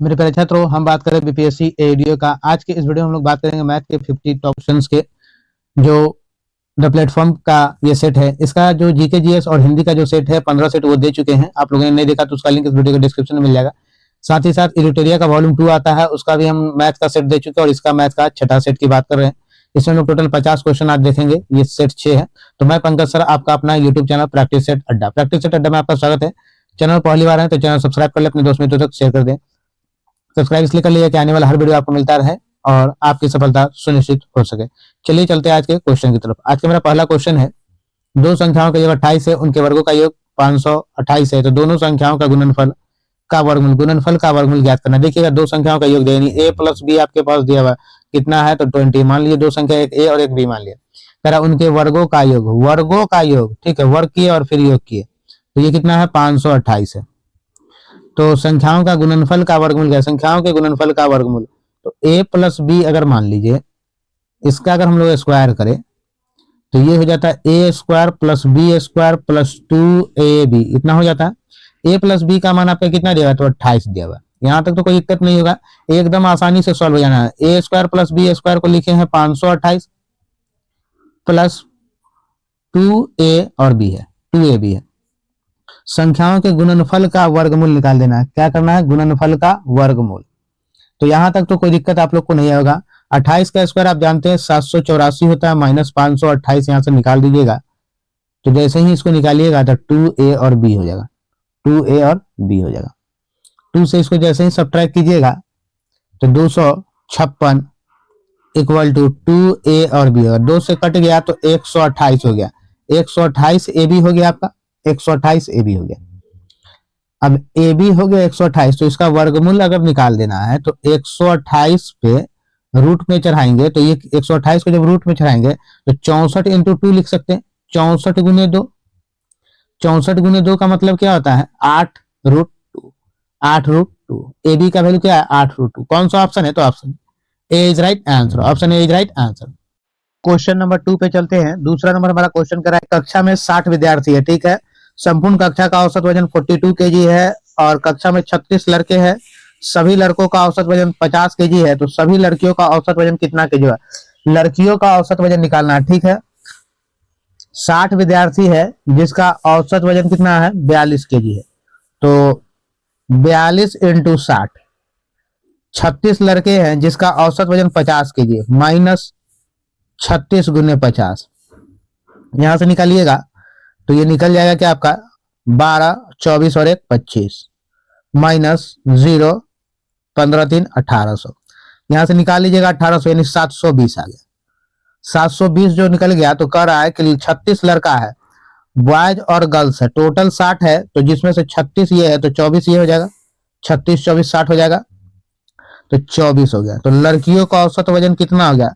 मेरे प्यारे छात्रों, हम बात करें बीपीएससी एडीओ का। आज के इस वीडियो में हम लोग बात करेंगे मैथ के 50 टॉप क्वेश्चंस के, जो द प्लेटफॉर्म का ये सेट है। इसका जो जीके जीएस और हिंदी का जो सेट है 15 सेट वो दे चुके हैं। आप लोगों ने नहीं देखा तो उसका लिंक इस वीडियो के डिस्क्रिप्शन में मिल जाएगा। साथ ही साथ इरिटेरिया का वॉल्यूम 2 आता है, उसका भी हम मैथ का सेट दे चुके हैं और इसका मैथ का छठा सेट की बात कर रहे हैं। इसमें लोग टोटल 50 क्वेश्चन आज देखेंगे। ये सेट 6 है। तो मैं पंकज सर, आपका अपना यूट्यूब चैनल प्रैक्टिस सेट अड्डा में आपका स्वागत है। चैनल पहली बार है तो चैनल सब्सक्राइब कर ले, अपने दोस्त मित्रों तक शेयर कर दें। सब्सक्राइब इसलिए कर लिया कि आने वाला हर वीडियो आपको मिलता रहे और आपकी सफलता सुनिश्चित हो सके। चलिए चलते हैं आज के क्वेश्चन की तरफ। आज का मेरा पहला क्वेश्चन है, दो संख्याओं का योग 28 है, उनके वर्गों का योग 528 है, तो दोनों संख्याओं का गुणनफल का वर्गमूल ज्ञात करना। देखिएगा, दो संख्याओं का योग देनी, ए प्लस बी आपके पास दिया हुआ कितना है तो 20। मान लीजिए दो संख्या, एक ए और एक बी मान लिया। कह रहा उनके वर्गों का योग, ठीक है, वर्ग किए और फिर योग किए, तो ये कितना है 528 है। तो संख्याओं का गुणनफल का वर्गमूल क्या है? संख्याओं के गुणनफल का वर्गमूल, तो a प्लस बी अगर मान लीजिए, इसका अगर हम लोग स्क्वायर करें तो ये हो जाता है A square plus B square plus 2ab, इतना हो जाता है। a प्लस बी का मान आपका कितना दिया हुआ? तो 28 दिया हुआ। यहां तक तो कोई दिक्कत नहीं होगा, एकदम आसानी से सॉल्व हो जाना है। A square plus B square को लिखे हैं 528 प्लस 2a और b है, 2ab है। संख्याओं के गुणनफल का वर्गमूल निकाल देना है। क्या करना है? गुणनफल का वर्गमूल। तो यहां तक तो कोई दिक्कत आप लोग को नहीं होगा। 28 का स्क्वायर आप जानते हैं 784 होता है, माइनस 528 यहां से निकाल दीजिएगा। तो जैसे ही इसको निकालिएगा तो 2a और b हो जाएगा, 2a और b हो जाएगा। 2 से इसको जैसे ही सब्ट्रैक्ट कीजिएगा तो 256 इक्वल टू 2a और b होगा। 2 से कट गया तो 128 हो गया, 128 ab हो गया आपका, 128 ab हो गया। अब ab हो गया 128, तो इसका वर्गमूल अगर निकाल देना है तो 128 पे रूट में चढ़ाएंगे, तो ये 128 को जब रूट में चढ़ाएंगे तो 64 इंटू 2 लिख सकते हैं, 64 गुने 2। 64 गुने 2 का मतलब क्या होता है? 8 रूट 2, 8 रूट 2। ab का वैल्यू क्या है? 8 रूट 2। कौन सा ऑप्शन है? तो option A is right answer, option A is right answer. Question number 2 पे चलते हैं। दूसरा नंबर हमारा क्वेश्चन कर रहा है, कक्षा में 60 विद्यार्थी है, ठीक है। संपूर्ण कक्षा का औसत वजन 42 केजी है और कक्षा में 36 लड़के हैं। सभी लड़कों का औसत वजन 50 केजी है, तो सभी लड़कियों का औसत वजन कितना केजी है? लड़कियों का औसत वजन निकालना है, ठीक है। 60 विद्यार्थी है जिसका औसत वजन कितना है? 42 केजी है, तो 42 इंटू 60। 36 लड़के हैं जिसका औसत वजन 50 केजी है, माइनस 36 गुने 50। यहां से निकालिएगा तो ये निकल जाएगा क्या आपका? 12, 24 और 1 25, माइनस 0, 15 3 1800। यहां से निकाल लीजिएगा 1800, यानी 720 आ गया। 720 जो निकल गया तो कह रहा है कि 36 लड़का है, बॉयज और गर्ल्स है, टोटल 60 है, तो जिसमें से 36 ये है तो 24 ये हो जाएगा, 36 24 60 हो जाएगा, तो 24 हो गया। तो लड़कियों का औसत वजन कितना हो गया?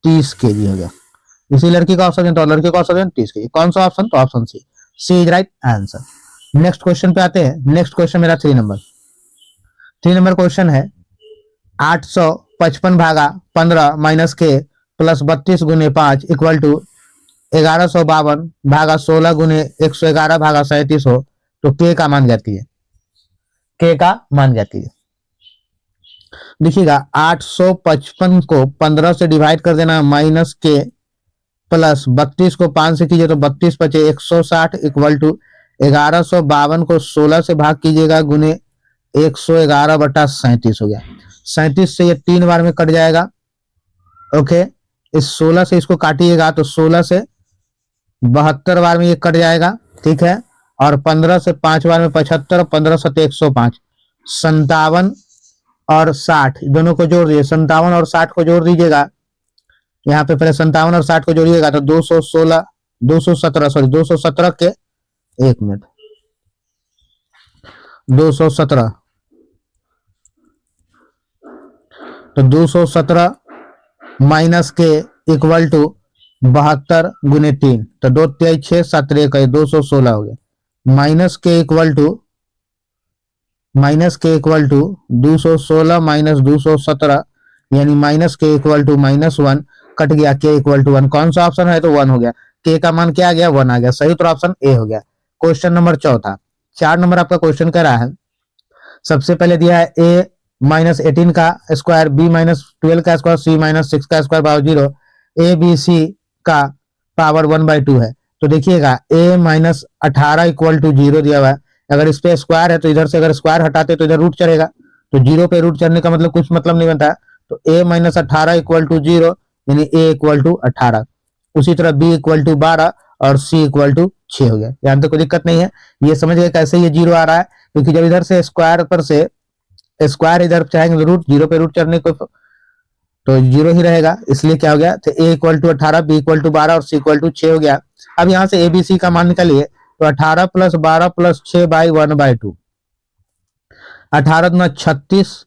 30 केजी हो गया। इसी लड़की का औसत वजन, तो लड़के का औसत वजन 30 केजी। कौन सा ऑप्शन? तो option C is right answer. Next question पे आते हैं। नेक्स्ट क्वेश्चन मेरा 3 नंबर क्वेश्चन है, 855 भागा 15 माइनस के प्लस 32 गुने 5 इक्वल टू 1152 भागा 16 गुने 111 भागा 37 हो, तो के का मान जाती है, के का मान जाती है। देखिएगा, 855 को 15 से डिवाइड कर देना, माइनस के प्लस 32 को 5 से कीजिए तो 32 बचे 160 इक्वल टू 1152 को 16 से भाग कीजिएगा, गुने 111 बटा 37 हो गया। 37 से ये 3 बार में कट जाएगा, ओके। इस 16 से इसको काटिएगा तो 16 से 72 बार में ये कट जाएगा, ठीक है। और 15 से 5 बार में 75, 15 7 105, 57 और 60 दोनों को जोड़ दीजिए। 57 और 60 को जोड़ दीजिएगा, यहाँ पे पहले 57 और 60 को जोड़िएगा तो 217 के 1 मिनट 217, तो 217 माइनस के इक्वल टू 72 गुने 3, तो 2 3 6 7 1 216 हो गया। माइनस के इक्वल टू 216 माइनस 217, यानी माइनस के इक्वल टू -1, कट गया के इक्वल टू 1। कौन सा ऑप्शन है? तो 1 हो गया। के का मान क्या आ गया? 1 आ गया। सही उत्तर ऑप्शन ए हो गया। क्वेश्चन नंबर 4 नंबर आपका क्वेश्चन कर रहा है, सबसे पहले दिया है ए माइनस 18 का स्क्वायर, बी माइनस 12 का स्क्वायर, सी माइनस 6 का square power 0, A B C का पावर 1/2 है। तो देखिएगा ए माइनस 18 इक्वल टू 0 दिया हुआ है। अगर इस पे स्क्वायर है तो इधर से अगर स्क्वायर हटाते तो इधर रूट चढ़ेगा, तो 0 पे रूट चढ़ने का मतलब कुछ मतलब नहीं बनता है। तो ए माइनस 18 इक्वल टू 0 यानी ए इक्वल टू 18। उसी तरह बी इक्वल टू 12 और सी इक्वल टू 6 हो गया। यहाँ तो कोई दिक्कत नहीं है, ये समझिए कैसे ये 0 आ रहा है, क्योंकि जब इधर से स्क्वायर पर से स्क्वायर इधर चाहेंगे तो रूट, 0 पे रूट चढ़ने को तो 0 ही रहेगा, इसलिए क्या हो गया, तो A equal to 18, B equal to 12 और सी इक्वल टू 6 हो गया। अब यहाँ से एबीसी का मान निकालिए, तो 18 प्लस 12 प्लस 6 बाई 1/2, 18 गुना 36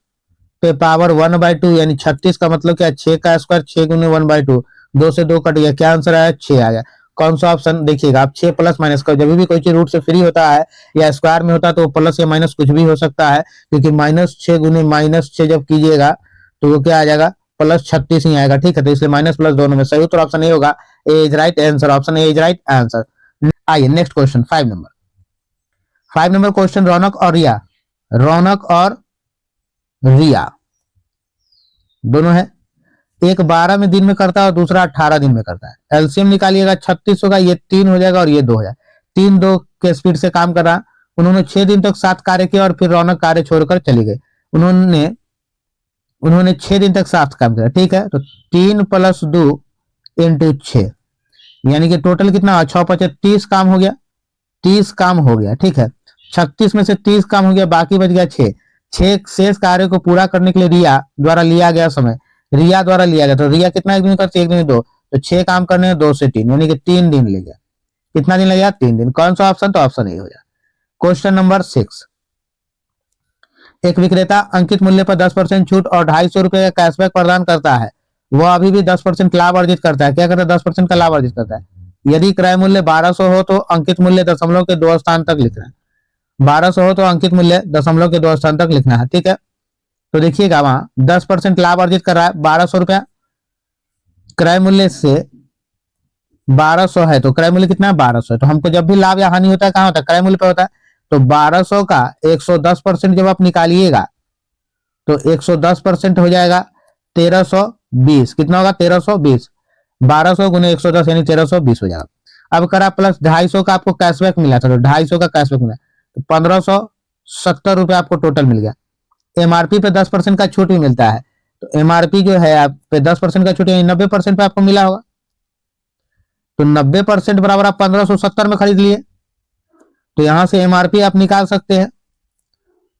पे पावर 1/2 यानी 36 का मतलब क्या, 6 का स्क्वायर, 6 गुने 1/2, 2 से 2 कट गया, क्या आंसर आया, 6 आ गया। कौन सा ऑप्शन, देखिएगा आप 6 प्लस माइनस का, जब भी कोई चीज रूट से फ्री होता है या स्क्वायर में होता है तो प्लस या माइनस कुछ भी हो सकता है, क्योंकि -6 गुने -6 जब कीजिएगा तो वो क्या आ जाएगा, +36 ही आएगा। ठीक है, तो इसलिए माइनस प्लस दोनों में सही उत्तर ऑप्शन ए होगा, A is right answer, option A is right answer. आइए next question 5 number question, Raunak और रिया, रौनक और रिया दोनों है, एक 12 में दिन में करता है और दूसरा 18 दिन में करता है। एलसीएम निकालिएगा, 36 होगा, ये 3 हो जाएगा और ये 2 हो जाएगा। 3 2 के स्पीड से काम कर रहा। उन्होंने 6 दिन तक 7 कार्य किया और फिर रौनक कार्य छोड़कर चली गई। उन्होंने 6 दिन तक 7 काम किया। ठीक है, तो 3 + 2 × 6 यानी कि टोटल कितना, 6 × 5 30 काम हो गया, 30 काम हो गया। ठीक है, 36 में से 30 काम हो गया, बाकी बच गया 6। 6 शेष कार्य को पूरा करने के लिए रिया द्वारा लिया गया समय, रिया द्वारा लिया गया, तो रिया कितना एक दिन करती है, 1 दिन 2, तो 6 काम करने में 2 से 3 यानी कि 3 दिन ले गया। कितना दिन लगेगा, 3 दिन। कौन सा ऑप्शन, तो ऑप्शन ए हो जाए। क्वेश्चन नंबर 6, एक विक्रेता अंकित मूल्य पर 10% छूट और 250 रुपए का कैशबैक प्रदान करता है, वह अभी भी 10% लाभ अर्जित करता है। क्या करता है, 10% का लाभ अर्जित करता है। यदि क्रय मूल्य 1200 हो तो अंकित मूल्य दशमलव के 2 स्थान तक लिखना है। 1200 हो तो अंकित मूल्य दशमलव के 2 स्थान तक लिखना है। ठीक है, तो देखिएगा वहां 10% लाभ अर्जित कर रहा है, 1200 रुपया क्रय मूल्य से 1200 है, तो क्रय मूल्य कितना है, 1200 है। तो हमको जब भी लाभ या हानि होता है कहां होता है, क्रय मूल्य पे होता है। तो 1200 का 110% जब आप निकालिएगा तो 110% हो जाएगा 1320। कितना होगा, 1320। 1200 गुने 110 यानी 1320 हो जाएगा। अब करा प्लस 250 का आपको कैशबैक मिला था, तो 250 का कैशबैक मिला, तो 1570 रुपए आपको टोटल मिल गया। एमआरपी पे 10% का छूट भी मिलता है, तो एमआरपी जो है आप पे 10% का छूट 90% पे आपको मिला होगा, तो 90% बराबर आप 1570 में खरीद लिए। तो यहां से एमआरपी आप निकाल सकते हैं,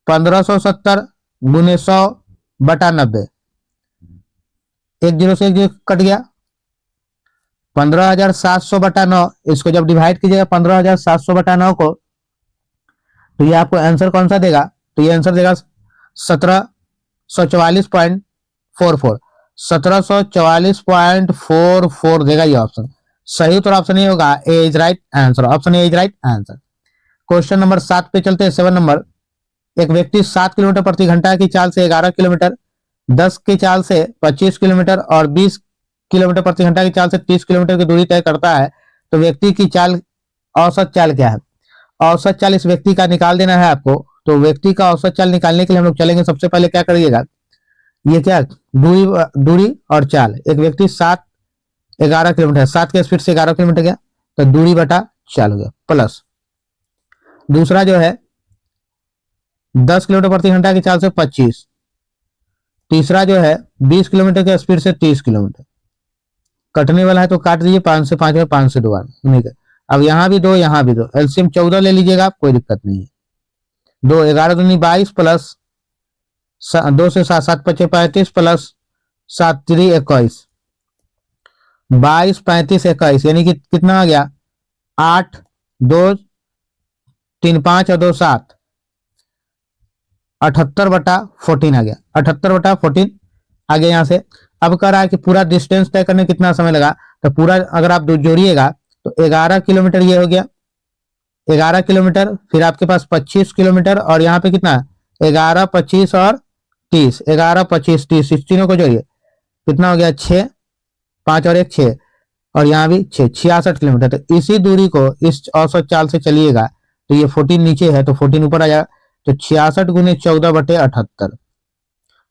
1570 गुने 100 बटा 90, 1 0 से 1 0 कट गया, 15,700 बटा 9। इसको जब डिवाइड कीजिएगा 15,700 बटा 9 को, तो ये आपको आंसर कौन सा देगा, तो ये आंसर देगा 1744.44, 1744.44 देगा ये ऑप्शन। सही उत्तर ऑप्शन ए होगा, A is right answer, option A is right answer. Question number 7 पे चलते हैं, 7 नंबर, एक व्यक्ति 7 किलोमीटर प्रति घंटा की चाल से 11 किलोमीटर, 10 की चाल से 25 किलोमीटर और 20 किलोमीटर प्रति घंटा की चाल से 30 किलोमीटर की दूरी तय करता है, तो व्यक्ति की चाल, औसत चाल क्या है, औसत चाल इस व्यक्ति का निकाल देना है आपको। तो व्यक्ति का औसत चाल निकालने के लिए हम लोग चलेंगे, सबसे पहले क्या करिएगा, ये क्या दूरी और चाल, एक व्यक्ति 11 किलोमीटर, 7 के स्पीड से 11 किलोमीटर गया, तो दूरी बटा चाल हो गया, प्लस दूसरा जो है 10 किलोमीटर प्रति घंटा की चाल से 25, तीसरा जो है 20 किलोमीटर के स्पीड से 30 किलोमीटर, कटने वाला है तो काट दीजिए, 5 से 5 और 5 से 2। अब यहां भी 2, यहां भी 2, एलसीएम 14 ले लीजिएगा आप, कोई दिक्कत नहीं है। 2 11 दूनी 22 प्लस 2 से 7 7 5 35 प्लस 7 3 21, 22 35 21 यानी कि कितना आ गया, 8 2 3 5 और 2 7, 78 बटा 14 आ गया, 78 बटा 14 आ गया यहाँ से। अब कह रहा है कि पूरा डिस्टेंस तय करने कितना समय लगा, तो पूरा अगर आप जोड़िएगा तो 11 किलोमीटर ये हो गया, 11 किलोमीटर, फिर आपके पास 25 किलोमीटर और यहाँ पे कितना, 11 25 और 30, 11 25 30, इस तीनों को जोड़िए कितना हो गया, 6 5 और 1 6, और यहाँ भी 6, 66 किलोमीटर। तो इसी दूरी को इस औसत चाल से चलिएगा तो ये 14 नीचे है तो 14 ऊपर आ जाएगा, तो 66 गुने 14 बटे 78,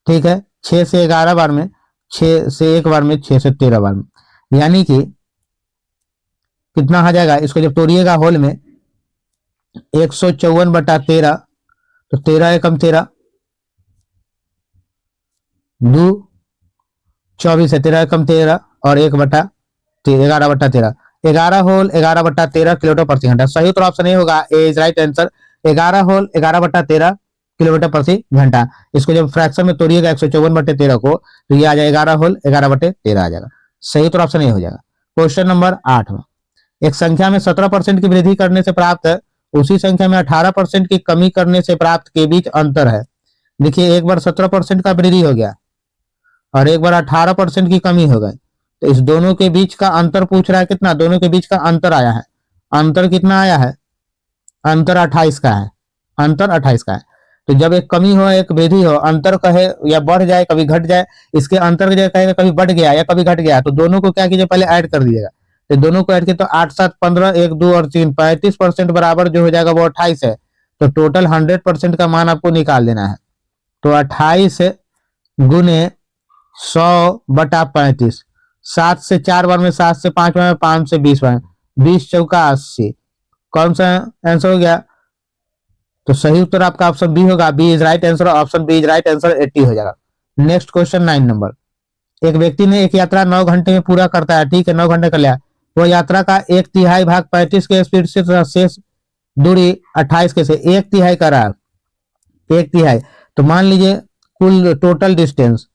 ठीक है, 6 से 11 बार में, 6 से एक बार में, 6 से 13 बार में, यानी कि कितना आ जाएगा, इसको जब तोड़िएगा होल में 154/13, तो 13 एकम 13, 2 24 है, 13 एकम 13 और 11/13, 11 होल 11/13 किलोमीटर प्रति घंटा। सही उत्तर ऑप्शन ए होगा, A is right answer. 11 whole 11/13 kilometre प्रति घंटा। इसको जब फ्रैक्शन में तोड़िएगा 154/13 को, तो ये आ जाएगा 11 होल 11/13 आ जाएगा। सही उत्तर ऑप्शन ए हो जाएगा। क्वेश्चन नंबर 8 में, एक संख्या में 17% की वृद्धि करने से प्राप्त है, उसी संख्या में 18% की कमी करने से प्राप्त के बीच अंतर है। देखिए, एक बार 17% का वृद्धि हो गया और एक बार 18% की कमी हो गई, तो इस दोनों के बीच का अंतर पूछ रहा है कितना, दोनों के बीच का अंतर आया है। अंतर कितना आया है, अंतर 28 का है, अंतर 28 का है। तो जब एक कमी हो एक वृद्धि हो, अंतर कहे या बढ़ जाए कभी घट जाए, इसके अंतर की जगह कहेगा कभी बढ़ गया या कभी घट गया, तो दोनों को क्या कीजिए, पहले ऐड कर दीजिएगा। तो दोनों को ऐड किया तो 8 7 15, 1 2 और 3, 35% बराबर जो हो जाएगा वो 28 है। तो टोटल 100% का मान आपको निकाल देना है। तो 28 गुने 100/35, 7 से 4 बार में, 7 से 5 बार में, 5 से 20 बार में, 20 चौका 80। कौन सा आंसर हो गया, तो सही उत्तर आपका ऑप्शन बी होगा, B is right answer, option B is right answer, 80 हो जाएगा। नेक्स्ट क्वेश्चन 9 नंबर, एक व्यक्ति ने एक यात्रा 9 घंटे में पूरा करता है, ठीक है, 9 घंटे कर लिया, वो यात्रा का 1/3 भाग 35 के स्पीड से शेष दूरी 28 के से 1/3 कर रहा है, 1/3। तो मान लीजिए कुल टोटल डिस्टेंस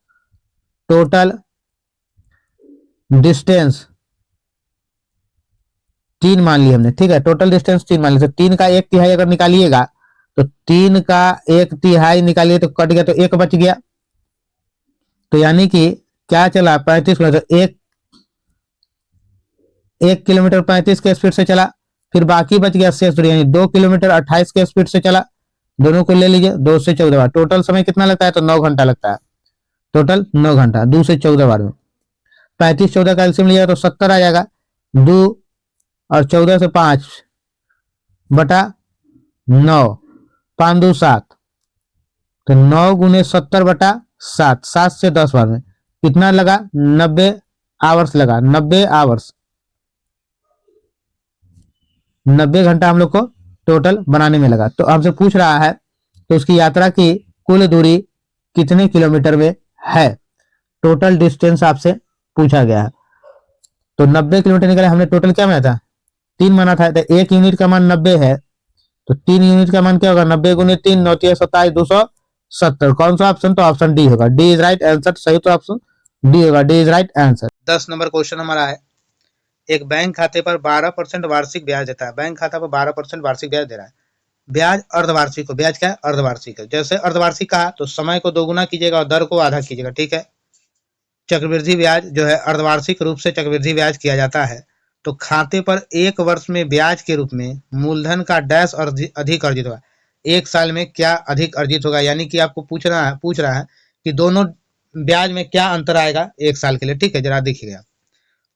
3 मान लिया हमने, ठीक है, टोटल डिस्टेंस 3 मान लिया। 3 का 1/3 अगर निकालिएगा, तो 3 का 1/3 निकालिए तो कट गया, तो 1 बच गया। तो यानी कि क्या चला, 35 किलोमीटर, 1 किलोमीटर 35 के स्पीड से चला, फिर बाकी बच गया शेष दूरी, यानी 2 किलोमीटर 28 के स्पीड से चला। दोनों को ले लीजिए, 2 से 14 बार, टोटल समय कितना लगता है, तो 9 घंटा लगता है, टोटल 9 घंटा 2 से 14 बार में। 35 14 का एलसीएम लिया तो 70 आ जाएगा, 2 और 14 से 5/9, 5 2 7, तो 9 गुने 70/7, 7 से 10 बार में कितना लगा, 90 आवर्स लगा, 90 आवर्स, 90 घंटा हम लोग को टोटल बनाने में लगा। तो हमसे पूछ रहा है तो उसकी यात्रा की कुल दूरी कितने किलोमीटर में है, टोटल डिस्टेंस आपसे पूछा गया है। तो 90 किलोमीटर निकले, हमने टोटल क्या माना था, 3 माना था, तो 1 यूनिट का मान 90 है, तो 3 यूनिट का मान क्या होगा, 90 गुने 3, 9 3 27, 270। कौन सा ऑप्शन, तो ऑप्शन डी होगा, डी इज राइट आंसर। सही तो ऑप्शन डी होगा, D is right answer. 10 number question हमारा है, एक बैंक खाते पर 12% वार्षिक ब्याज देता है, बैंक खाता पर 12% वार्षिक ब्याज दे रहा है। ब्याज अर्धवार्षिक हो, ब्याज क्या है, अर्धवार्षिक है। जैसे अर्धवार्षिक कहा तो समय को दोगुना कीजिएगा और दर को आधा कीजिएगा, ठीक है। चक्रवृद्धि ब्याज जो है अर्धवार्षिक रूप से चक्रवृद्धि ब्याज किया जाता है। तो खाते पर 1 वर्ष में ब्याज के रूप में मूलधन का डैश और अधिक अर्जित होगा, 1 साल में क्या अधिक अर्जित होगा, यानी कि आपको पूछ रहा है कि दोनों ब्याज में क्या अंतर आएगा 1 साल के लिए, ठीक है, जरा देखिएगा।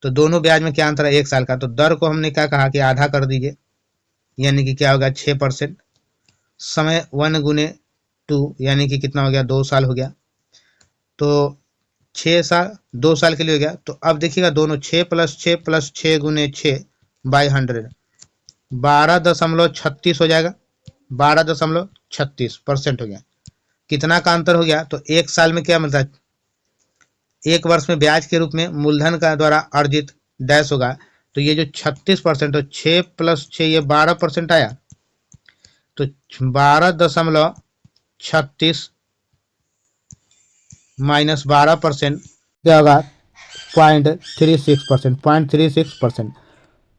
तो दोनों ब्याज में क्या अंतर है 1 साल का, तो दर को हमने क्या कहा कि आधा कर दीजिए, यानी कि क्या होगा 6%। समय 1 गुने 2, यानी कि कितना हो गया, 2 साल हो गया। तो 6 साल 2 साल के लिए हो गया। तो अब देखिएगा दोनों 6 + 6 गुने 6 बाई 100, 12.36 हो जाएगा, 12.36% हो गया। कितना का अंतर हो गया, तो 1 साल में क्या मिलता है, 1 वर्ष में ब्याज के रूप में मूलधन का द्वारा अर्जित डैश होगा। तो ये जो 36%, तो 6 + 6 ये 12% आया, तो 12.36 माइनस 12% क्या होगा, 0.36%, 0.36%,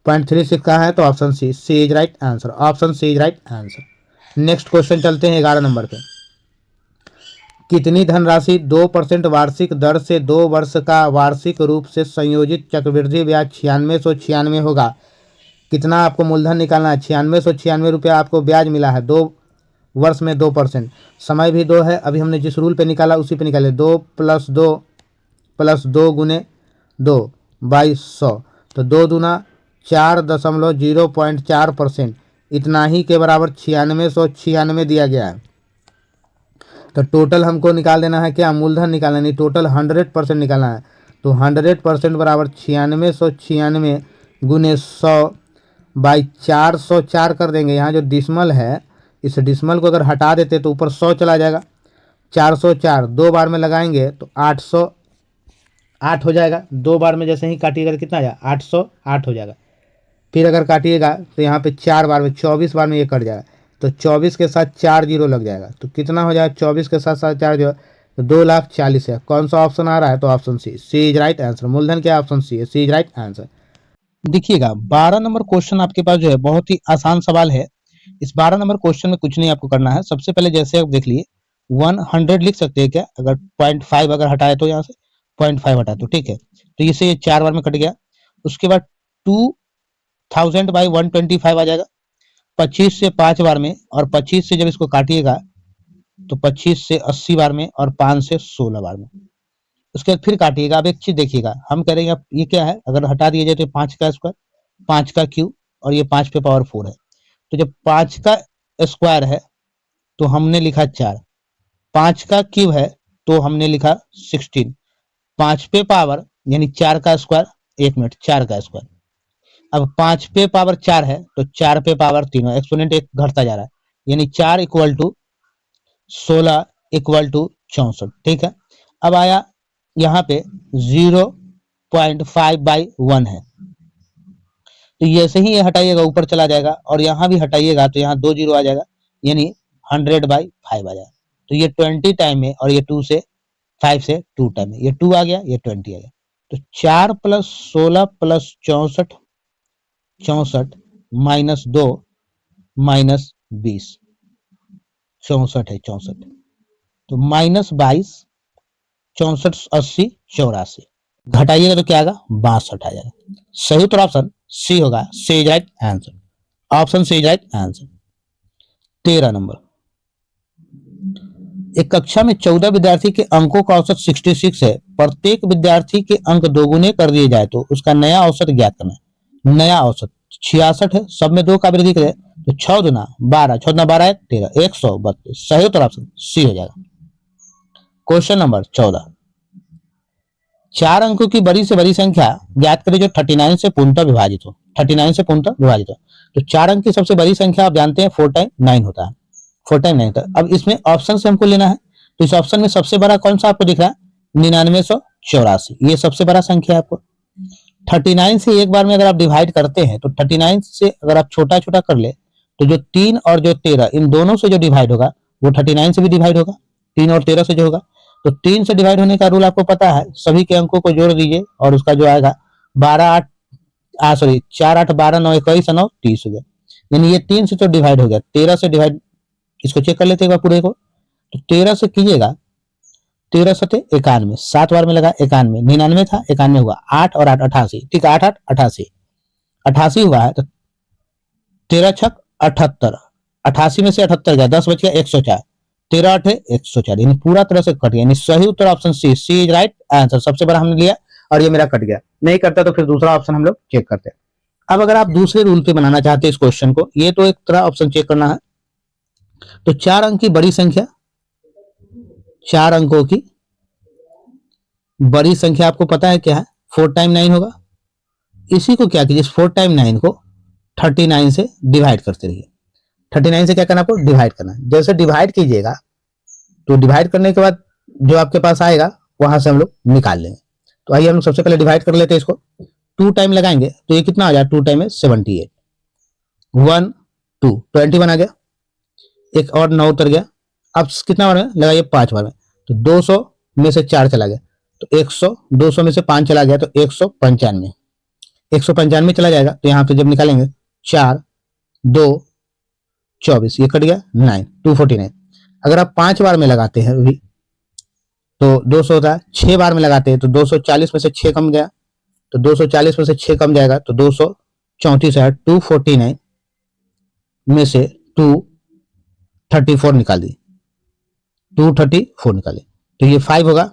0.36 का है, तो option C, C is right answer, option C is right answer. Next question चलते हैं 11 नंबर पे, कितनी धनराशि 2% वार्षिक दर से 2 वर्ष का वार्षिक रूप से संयोजित चक्रवृद्धि ब्याज 9696 होगा। कितना आपको मूलधन निकालना है, 9696 रुपया आपको ब्याज मिला है, 2 वर्ष में 2%, समय भी 2 है, अभी हमने जिस रूल पे निकाला उसी पे निकाले, 2 + 2 गुने 2 बाई 100, तो 2 दूना 4.04%, इतना ही के बराबर 9696 दिया गया है। तो टोटल हमको निकाल देना है क्या, मूलधन निकालना नहीं, टोटल 100% निकालना है। तो 100% बराबर 9696 गुने 100 बाई 404 कर देंगे। यहाँ जो डिसमल है, इस डिसमल को अगर हटा देते तो ऊपर 100 चला जाएगा। 404 दो बार में लगाएंगे तो 808 हो जाएगा। दो बार में जैसे ही काटिएगा तो कितना आ जाएगा, 808 हो जाएगा। फिर अगर काटिएगा तो यहाँ पे 4 बार में 24 बार में ये कट जाएगा, तो 24 के साथ 4 जीरो लग जाएगा। तो कितना हो जाएगा, 24 के साथ साथ 4 जीरो, तो 2,40,000 है। कौन सा ऑप्शन आ रहा है, तो option C is right answer. मूलधन क्या, ऑप्शन सी है, सी इज राइट आंसर। देखिएगा 12 नंबर क्वेश्चन आपके पास जो है बहुत ही आसान सवाल है। इस 12 नंबर क्वेश्चन में कुछ नहीं आपको करना है। सबसे पहले जैसे आप देख लिए 100 लिख सकते हैं क्या, अगर 0.5 अगर हटाए तो यहाँ से 0.5 हटाए तो ठीक है। तो इसे ये 4 बार में कट गया। उसके बाद 2000 बाई 125 आ जाएगा 25 से 5 बार में, और 25 से जब इसको काटिएगा तो 25 से 80 बार में, और 5 से 16 बार में। उसके बाद फिर काटिएगा। अब एक चीज देखिएगा, हम करेंगे अब ये क्या है, अगर हटा दिया जाए तो 5 का स्क्वायर, 5 का क्यूब, और ये 5 पे पावर 4 है। तो जब 5 का स्क्वायर है तो हमने लिखा 4, 5 का क्यूब है तो हमने लिखा 16, 5 पे पावर यानी 4 का स्क्वायर, 1 मिनट, 4 का स्क्वायर। अब 5 पे पावर 4 है तो 4 पे पावर 3, एक्सपोनेंट एक घटता जा रहा है, यानी 4 इक्वल टू 16 इक्वल टू 64। ठीक है। अब आया यहाँ पे 0.5/1 है, तो जैसे ही ये हटाइएगा ऊपर चला जाएगा, और यहाँ भी हटाइएगा तो यहाँ 2 जीरो आ जाएगा, यानी 100/5 आ जाएगा। तो ये 20 टाइम में, और ये 2 से 5 से 2 टाइम में, ये 2 आ गया, ये 20 आ गया। तो 4 + 16 + 64, 64 - 2 - 20, 64 है 64, तो -22, 64, 80, 84 घटाइएगा तो क्या आएगा, 62 आ जाएगा। सही उत्तर ऑप्शन सी होगा, C is right answer. Option C is right answer. 13 नंबर, एक कक्षा में 14 विद्यार्थी के अंकों का औसत 66 है। प्रत्येक विद्यार्थी के अंक दोगुने कर दिए जाए तो उसका नया औसत ज्ञात करना है। नया औसत 66 है, सब में 2 का वृद्धि करें तो 6 दूना 12, 6 दूना 12 13, 132। सही उत्तर ऑप्शन सी हो जाएगा। क्वेश्चन नंबर 14, 4 अंकों की बड़ी से बड़ी संख्या ज्ञात करें जो 39 से पूर्णतः विभाजित हो। 39 से पूर्णतः विभाजित हो, तो 4 अंक की सबसे बड़ी संख्या आप जानते हैं 4 टाइम 9 होता है, 4 टाइम 9 होता है। अब इसमें ऑप्शन से हमको लेना है, तो इस ऑप्शन में सबसे बड़ा कौन सा आपको दिख रहा है, 9984, ये सबसे बड़ा संख्या है आपको। 39 से एक बार में अगर आप डिवाइड करते हैं तो 39 से अगर आप छोटा छोटा कर ले तो जो 3 और जो 13 इन दोनों से जो डिवाइड होगा वो 39 से भी डिवाइड होगा, 3 और 13 से जो होगा। तो 3 से डिवाइड होने का रूल आपको पता है, सभी के अंकों को जोड़ दीजिए और उसका जो आएगा 4 8 12 9 21 9 30 हो गया, यानी ये 3 से तो डिवाइड हो गया। 13 से डिवाइड, इसको चेक कर लेते हैं पूरे को, तो 13 से कीजिएगा, 13 सते 91, 7 बार में लगा 91, 99 था 91 हुआ, 8 और 8 88, ठीक है, 8 8 88, 88 हुआ है। तो 13 छक 78, 88 में से 78 गया, 10 बच गया 104, 13 8 104, यानी पूरा तरह से कट गया, यानी सही उत्तर option C, C is right answer. सबसे बड़ा हमने लिया और ये मेरा कट गया, नहीं करता तो फिर दूसरा ऑप्शन हम लोग चेक करते हैं। अब अगर आप दूसरे रूल पे बनाना चाहते हैं इस क्वेश्चन को, ये तो एक तरह ऑप्शन चेक करना है। तो 4 अंक की बड़ी संख्या, 4 अंकों की बड़ी संख्या आपको पता है क्या है, 4 टाइम 9 होगा। इसी को क्या कीजिए, 4 टाइम 9 को 39 से डिवाइड करते रहिए। 39 से क्या करना, आपको डिवाइड करना है। जैसे डिवाइड कीजिएगा तो डिवाइड करने के बाद जो आपके पास आएगा वहां से हम लोग निकाल लेंगे। तो आइए हम लोग सबसे पहले डिवाइड कर लेते हैं इसको। 2 टाइम लगाएंगे तो ये कितना आ जाए, 2 टाइम में 78, 1 2 21 आ गया, एक और 9 उतर गया। अब कितना बार में लगाइए, 5 बार में, तो 200 में से 4 चला गया तो 100, 200 में से 5 चला गया तो 195, 195 चला जाएगा। तो यहाँ पे जब निकालेंगे 4 2 24, ये कट गया 9, 249। अगर आप 5 बार में लगाते हैं अभी तो 200 होता है, 6 बार में लगाते हैं तो 240 में से 6 कम गया, तो 240 में से 6 कम जाएगा तो 234 है, 249 में से 234 निकाल दी, 234 निकाले तो ये 5 होगा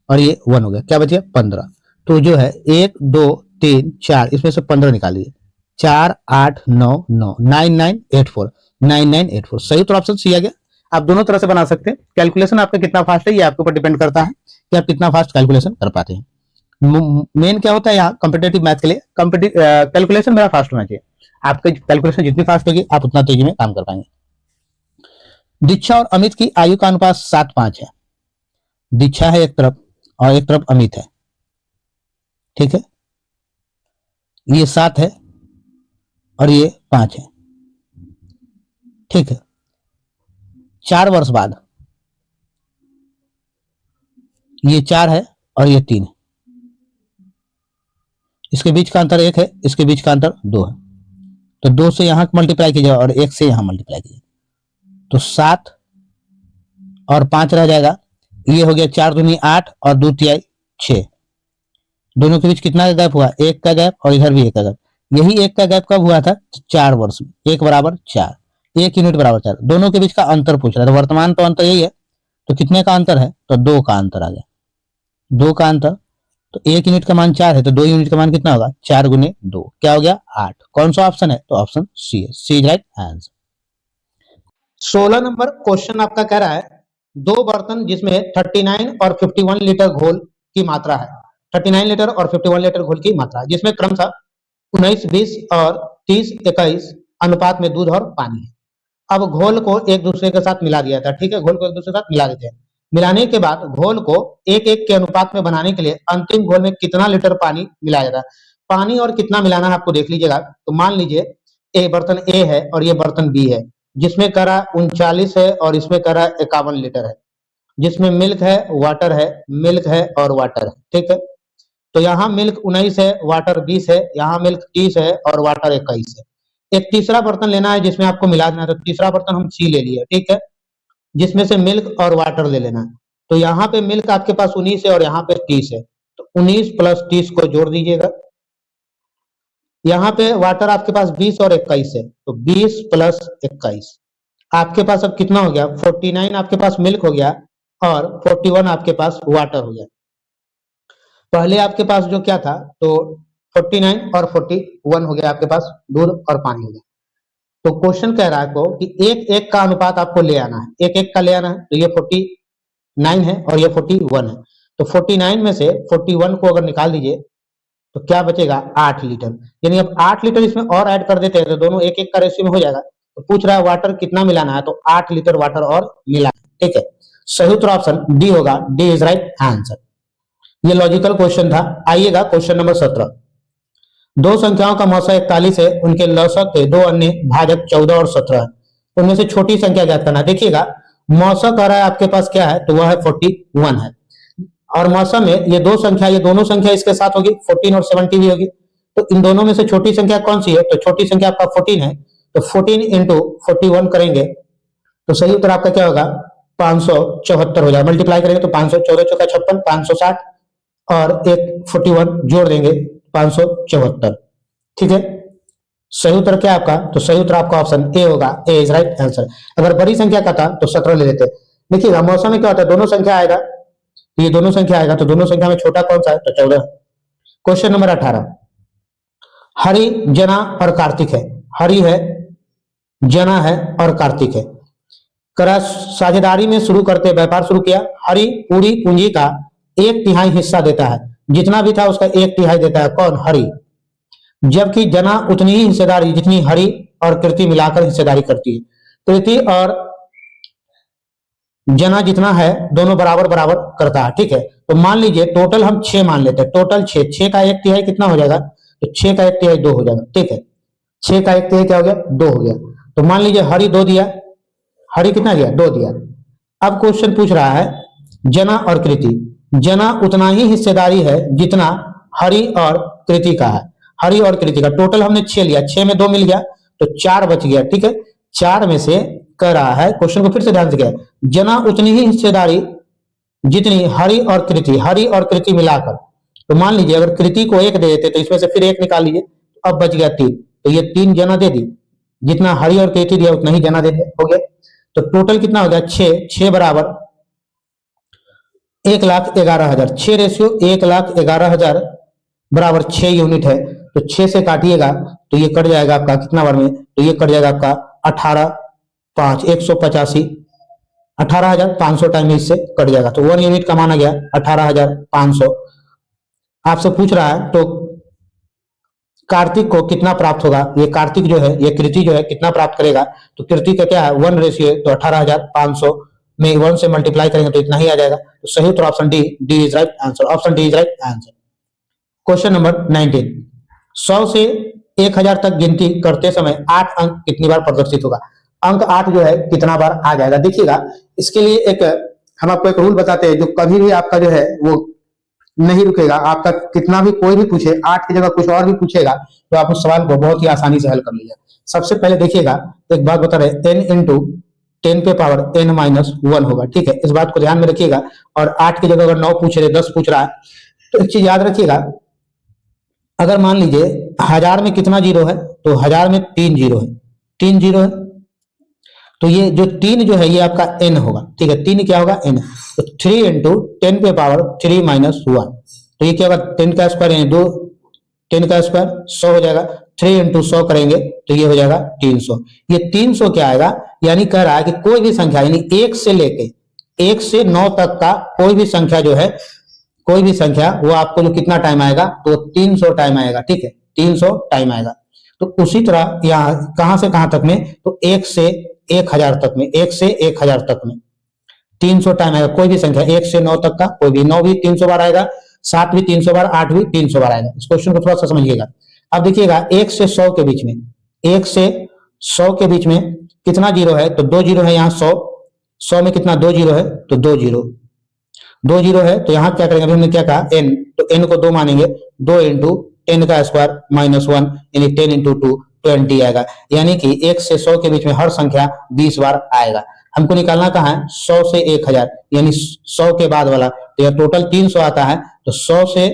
और ये 1 हो गया, क्या बच गया 15। तो जो है 1 2 3 4 इसमें से 15 निकालिए, 4 8 9 9 9984, 9984 सही उत्तर ऑप्शन सी आ गया। आप दोनों तरह से बना सकते हैं। कैलकुलेशन आपका कितना फास्ट है ये आपके ऊपर डिपेंड करता है कि आप कितना फास्ट कैलकुलेशन कर पाते हैं। मेन क्या होता है यहाँ कॉम्पिटेटिव मैथ के लिए, कैलकुलेशन मेरा फास्ट होना चाहिए। आपकी कैलकुलेशन जितनी फास्ट होगी आप उतना तेजी में काम कर पाएंगे। दीक्षा और अमित की आयु का अनुपात 7:5 है। दीक्षा है एक तरफ और एक तरफ अमित है, ठीक है। ये 7 है और ये 5 है, ठीक है। 4 वर्ष बाद ये 4 है और ये 3 है, इसके बीच का अंतर 1 है, इसके बीच का अंतर 2 है। तो 2 से यहां मल्टीप्लाई कीजिए और 1 से यहां मल्टीप्लाई कीजिए, तो 7 और 5 रह जाएगा। ये हो गया 4 दूनी 8 और 2 तिहाई 6। दोनों के बीच कितना गैप हुआ? 1 का गैप, और इधर भी 1 का गैप। यही 1 का गैप कब हुआ था? 4 वर्ष में। 1 बराबर 4, 1 यूनिट बराबर 4। दोनों के बीच का अंतर पूछ रहा है, तो वर्तमान तो अंतर यही है, तो कितने का अंतर है? तो 2 का अंतर आ गया। 2 का अंतर, तो 1 यूनिट का मान 4 है, तो 2 यूनिट का मान कितना होगा? 4 गुने 2, क्या हो गया? 8। कौन सा ऑप्शन है? तो ऑप्शन सी है, C is right answer. 16 number question आपका कह रहा है 2 बर्तन जिसमें 39 और 51 लीटर घोल की मात्रा है। 39 लीटर और 51 लीटर घोल की मात्रा है, जिसमें क्रमशः 19, 20 और 30, 21 अनुपात में दूध और पानी है। अब घोल को एक दूसरे के साथ मिला दिया था, ठीक है। घोल को एक दूसरे के साथ मिला देते हैं। मिलाने के बाद घोल को 1-1 के अनुपात में बनाने के लिए अंतिम घोल में कितना लीटर पानी मिलाया जाता है? पानी और कितना मिलाना है आपको देख लीजिएगा। तो मान लीजिए ए बर्तन ए है और ये बर्तन बी है, जिसमें करा 39 है और इसमें करा 51 लीटर है, जिसमें मिल्क है, वाटर है, मिल्क है और वाटर है, ठीक है। तो यहाँ मिल्क 19 है, वाटर 20 है, यहाँ मिल्क 30 है और वाटर 21 है। एक तीसरा बर्तन लेना है जिसमें आपको मिला देना है, तो तीसरा बर्तन हम सी ले लिए, ठीक है, जिसमें से मिल्क और वाटर ले लेना है। तो यहाँ पे मिल्क आपके पास 19 है और यहाँ पे 30 है, तो 19 प्लस 30 को जोड़ दीजिएगा। यहाँ पे वाटर आपके पास 20 और 21 है, तो 20 प्लस 21 आपके पास अब कितना हो गया? 49 आपके पास मिल्क हो गया और 41 आपके पास वाटर हो गया। पहले आपके पास जो क्या था, तो 49 और 41 हो गया आपके पास, दूध और पानी हो गया। तो क्वेश्चन कह रहा है आपको कि 1-1 का अनुपात आपको ले आना है, 1-1 का ले आना है। तो ये 49 है और ये 41 है, तो 49 में से 41 को अगर निकाल दीजिए तो क्या बचेगा? 8 लीटर। यानी अब 8 लीटर इसमें और ऐड कर देते हैं तो दोनों 1-1 का रेशियो में हो जाएगा। तो पूछ रहा है वाटर कितना मिलाना है, तो 8 लीटर वाटर और मिलाना है, ठीक है। सही उत्तर ऑप्शन डी होगा, डी इज राइट आंसर। ये लॉजिकल क्वेश्चन था। आइएगा क्वेश्चन नंबर 17। दो संख्याओं का मौसा 41 है, उनके लौसक है दो अन्य भाजक 14 और 17 है। उनमें से छोटी संख्या ज्ञात करना। देखिएगा मौसक आ रहा है आपके पास क्या है, तो वह है 41 है, और मौसम में ये दो संख्या, ये दोनों संख्या इसके साथ होगी, 14 और 70 भी होगी। तो इन दोनों में से छोटी संख्या कौन सी है? तो छोटी संख्या आपका 14 है, तो 14 इंटू 41 करेंगे तो सही उत्तर आपका क्या होगा? 574 हो जाएगा। मल्टीप्लाई करेंगे तो 514 चौका 56, 560 और एक 41 जोड़ देंगे 574, ठीक है। सही उत्तर क्या आपका? तो सही उत्तर आपका ऑप्शन ए होगा, ए इज राइट आंसर। अगर बड़ी संख्या का था तो 17 ले लेते। देखिएगा मौसम में क्या होता है, दोनों संख्या आएगा, ये दोनों संख्या आएगा, तो दोनों संख्या में छोटा कौन सा है? तो 14। Question number 18। हरि, जना और कार्तिक है। हरि है, जना है और कार्तिक है। करा साझेदारी में शुरू करते व्यापार शुरू किया। हरि पूरी पूंजी का 1/3 हिस्सा देता है, जितना भी था उसका 1/3 देता है। कौन? हरि। जबकि जना उतनी ही हिस्सेदारी जितनी हरि और कृति मिलाकर हिस्सेदारी करती है। कृति और जना जितना है दोनों बराबर बराबर करता है, ठीक है। तो मान लीजिए टोटल हम 6 मान लेते हैं, टोटल 6 का 1/3 कितना हो जाएगा? तो 6 का 1/3 2 हो जाएगा, ठीक है। 6 का 1/3 क्या हो गया? 2 हो गया। तो मान लीजिए हरि 2 दिया, हरि कितना दिया? 2 दिया। अब क्वेश्चन पूछ रहा है जना और कृति। जना उतना ही हिस्सेदारी है जितना हरि और कृति का है। हरि और कृति का टोटल हमने 6 लिया, 6 में 2 मिल गया तो 4 बच गया, ठीक है। 4 में से कह रहा है, क्वेश्चन को फिर से ध्यान से गया, जना उतनी ही हिस्सेदारी जितनी हरि और कृति मिलाकर। तो मान लीजिए अगर कृति को 1 दे देते तो इसमें से फिर 1 निकाल लीजिए, अब बच गया 3, तो ये 3 जना दे दी, जितना हरि और कृति दिया उतना ही जना दे दिया, हो गया। तो टोटल कितना हो गया? 6 बराबर 1,11,000। 6 रेशियो 1,11,000 बराबर 6 यूनिट है। तो 6 से काटिएगा तो ये कट जाएगा आपका कितना बार में? तो ये कट जाएगा आपका 18, 5, 185 18,500 टाइम में इससे कट जाएगा, तो 1 यूनिट का माना गया 18,500। आपसे पूछ रहा है तो कार्तिक को कितना प्राप्त होगा, ये कार्तिक जो है, ये कृति जो है कितना प्राप्त करेगा, तो कृति का क्या है 1 रेशियो, तो 18,500 में 1 से मल्टीप्लाई करेंगे तो इतना ही आ जाएगा। तो सही उत्तर option D, D is right answer, option D is right answer. Question number 19, 100 से 1000 तक गिनती करते समय 8 अंक कितनी बार प्रदर्शित होगा। अंक 8 जो है कितना बार आ जाएगा, देखिएगा इसके लिए एक हम आपको एक रूल बताते हैं जो कभी भी आपका जो है वो नहीं रुकेगा, आपका कितना भी कोई भी पूछे 8 की जगह कुछ और भी पूछेगा तो आप उस सवाल को बहुत ही आसानी से हल कर लीजिए। सबसे पहले देखिएगा एक बात बता रहे, n इंटू 10 पे पावर n माइनस 1 होगा, ठीक है, इस बात को ध्यान में रखिएगा। और 8 की जगह अगर 9 पूछ रहे 10 पूछ रहा है तो एक चीज याद रखिएगा, अगर मान लीजिए 1000 में कितना जीरो है, तो 1000 में 3 जीरो है, 3 जीरो है, तो ये जो 3 जो है ये आपका n होगा, ठीक है, 3 क्या होगा n, तो 3 इंटू 10 पे पावर 3 माइनस 1, तो ये क्या होगा 10 का स्क्वायर यानी 2, 10 का स्क्वायर 100 हो जाएगा, 3 इंटू 100 करेंगे तो ये हो जाएगा 300। ये 300 क्या आएगा, यानी कह रहा है कि कोई भी संख्या यानी 1 से लेके 1 से 9 तक का कोई भी संख्या जो है, कोई भी संख्या वो आपको जो कितना टाइम आएगा, तो 300 टाइम आएगा, ठीक है, 300 टाइम आएगा। तो उसी तरह यहाँ कहां से कहां तक में, तो 1 से 1000 तक में, 1 से 1000 तक में 300 टाइम आएगा, कोई भी संख्या 1 से 9 तक का, कोई भी 9 भी 300 बार आएगा, 7 भी 300 बार, 8 भी 300 बार आएगा। इस क्वेश्चन को थोड़ा सा समझिएगा। अब देखिएगा 1 से 100 के बीच में, 1 से 100 के बीच में कितना जीरो है, तो 2 जीरो है यहाँ, 100 में कितना 2 जीरो है, तो 2 जीरो, 2 जीरो है, तो यहाँ क्या करेंगे, अभी हमने क्या कहा n, तो n को 2 मानेंगे, 2 इंटू 10 का स्क्वायर माइनस 1 यानी 10 इंटू 2 20 आएगा, यानी कि 1 से 100 के बीच में हर संख्या 20 बार आएगा। हमको निकालना कहाँ है, 100 से 1000 यानी 100 के बाद वाला, तो यह टोटल 300 आता है, तो 100 से,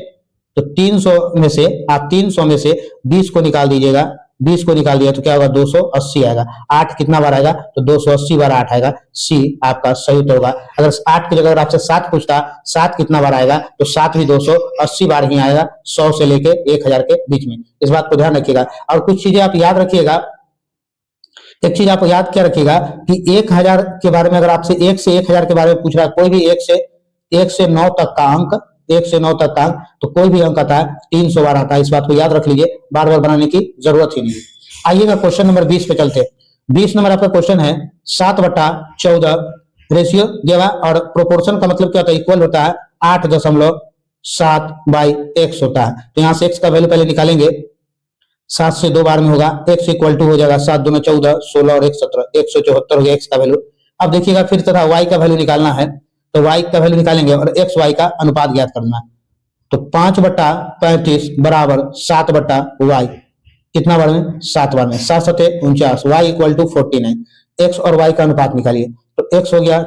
तो 300 में से आप 300 में से 20 को निकाल दीजिएगा, 20 को निकाल दिया तो क्या होगा 280 आएगा। 8 कितना बार आएगा, तो 280 बार 8 आएगा, सी आपका सही उत्तर होगा। अगर 8 की जगह आपसे 7 पूछता, 7 कितना बार आएगा, तो 7 भी 280 बार ही आएगा, 100 से लेके 1000 के बीच में। इस बात को ध्यान रखिएगा। और कुछ चीजें आप याद रखिएगा, एक चीज आप याद क्या रखिएगा कि 1000 के बारे में अगर आपसे 1 से 1000 के बारे में पूछ रहा है, कोई भी 1 से 9 तक का अंक, 1 से 9 तक का, तो कोई भी अंक आता है 300 बार आता है। इस बात को याद रख लीजिए, बार बार बनाने की जरूरत ही नहीं। आइएगा क्वेश्चन नंबर 20 पे चलते। 20 नंबर आपका क्वेश्चन है 7/14 रेशियो दिया और प्रोपोर्शन का मतलब क्या होता है, इक्वल होता है 8.7/x होता है। तो यहाँ से x का वैल्यू पहले निकालेंगे, 7 से 2 बार में होगा, x इक्वल टू हो जाएगा 7 दूना 14, 16 और 1 17, 174 हो गया x का वैल्यू। अब देखिएगा फिर तरह y का वैल्यू निकालना है, तो y का वैल्यू निकालेंगे और x y का अनुपात ज्ञात करना है। तो 5/35 बराबर 7/y, कितना बार में, 7 बार में, 7 7 49, y इक्वल टू 49, x और y का अनुपात निकालिए। तो x हो गया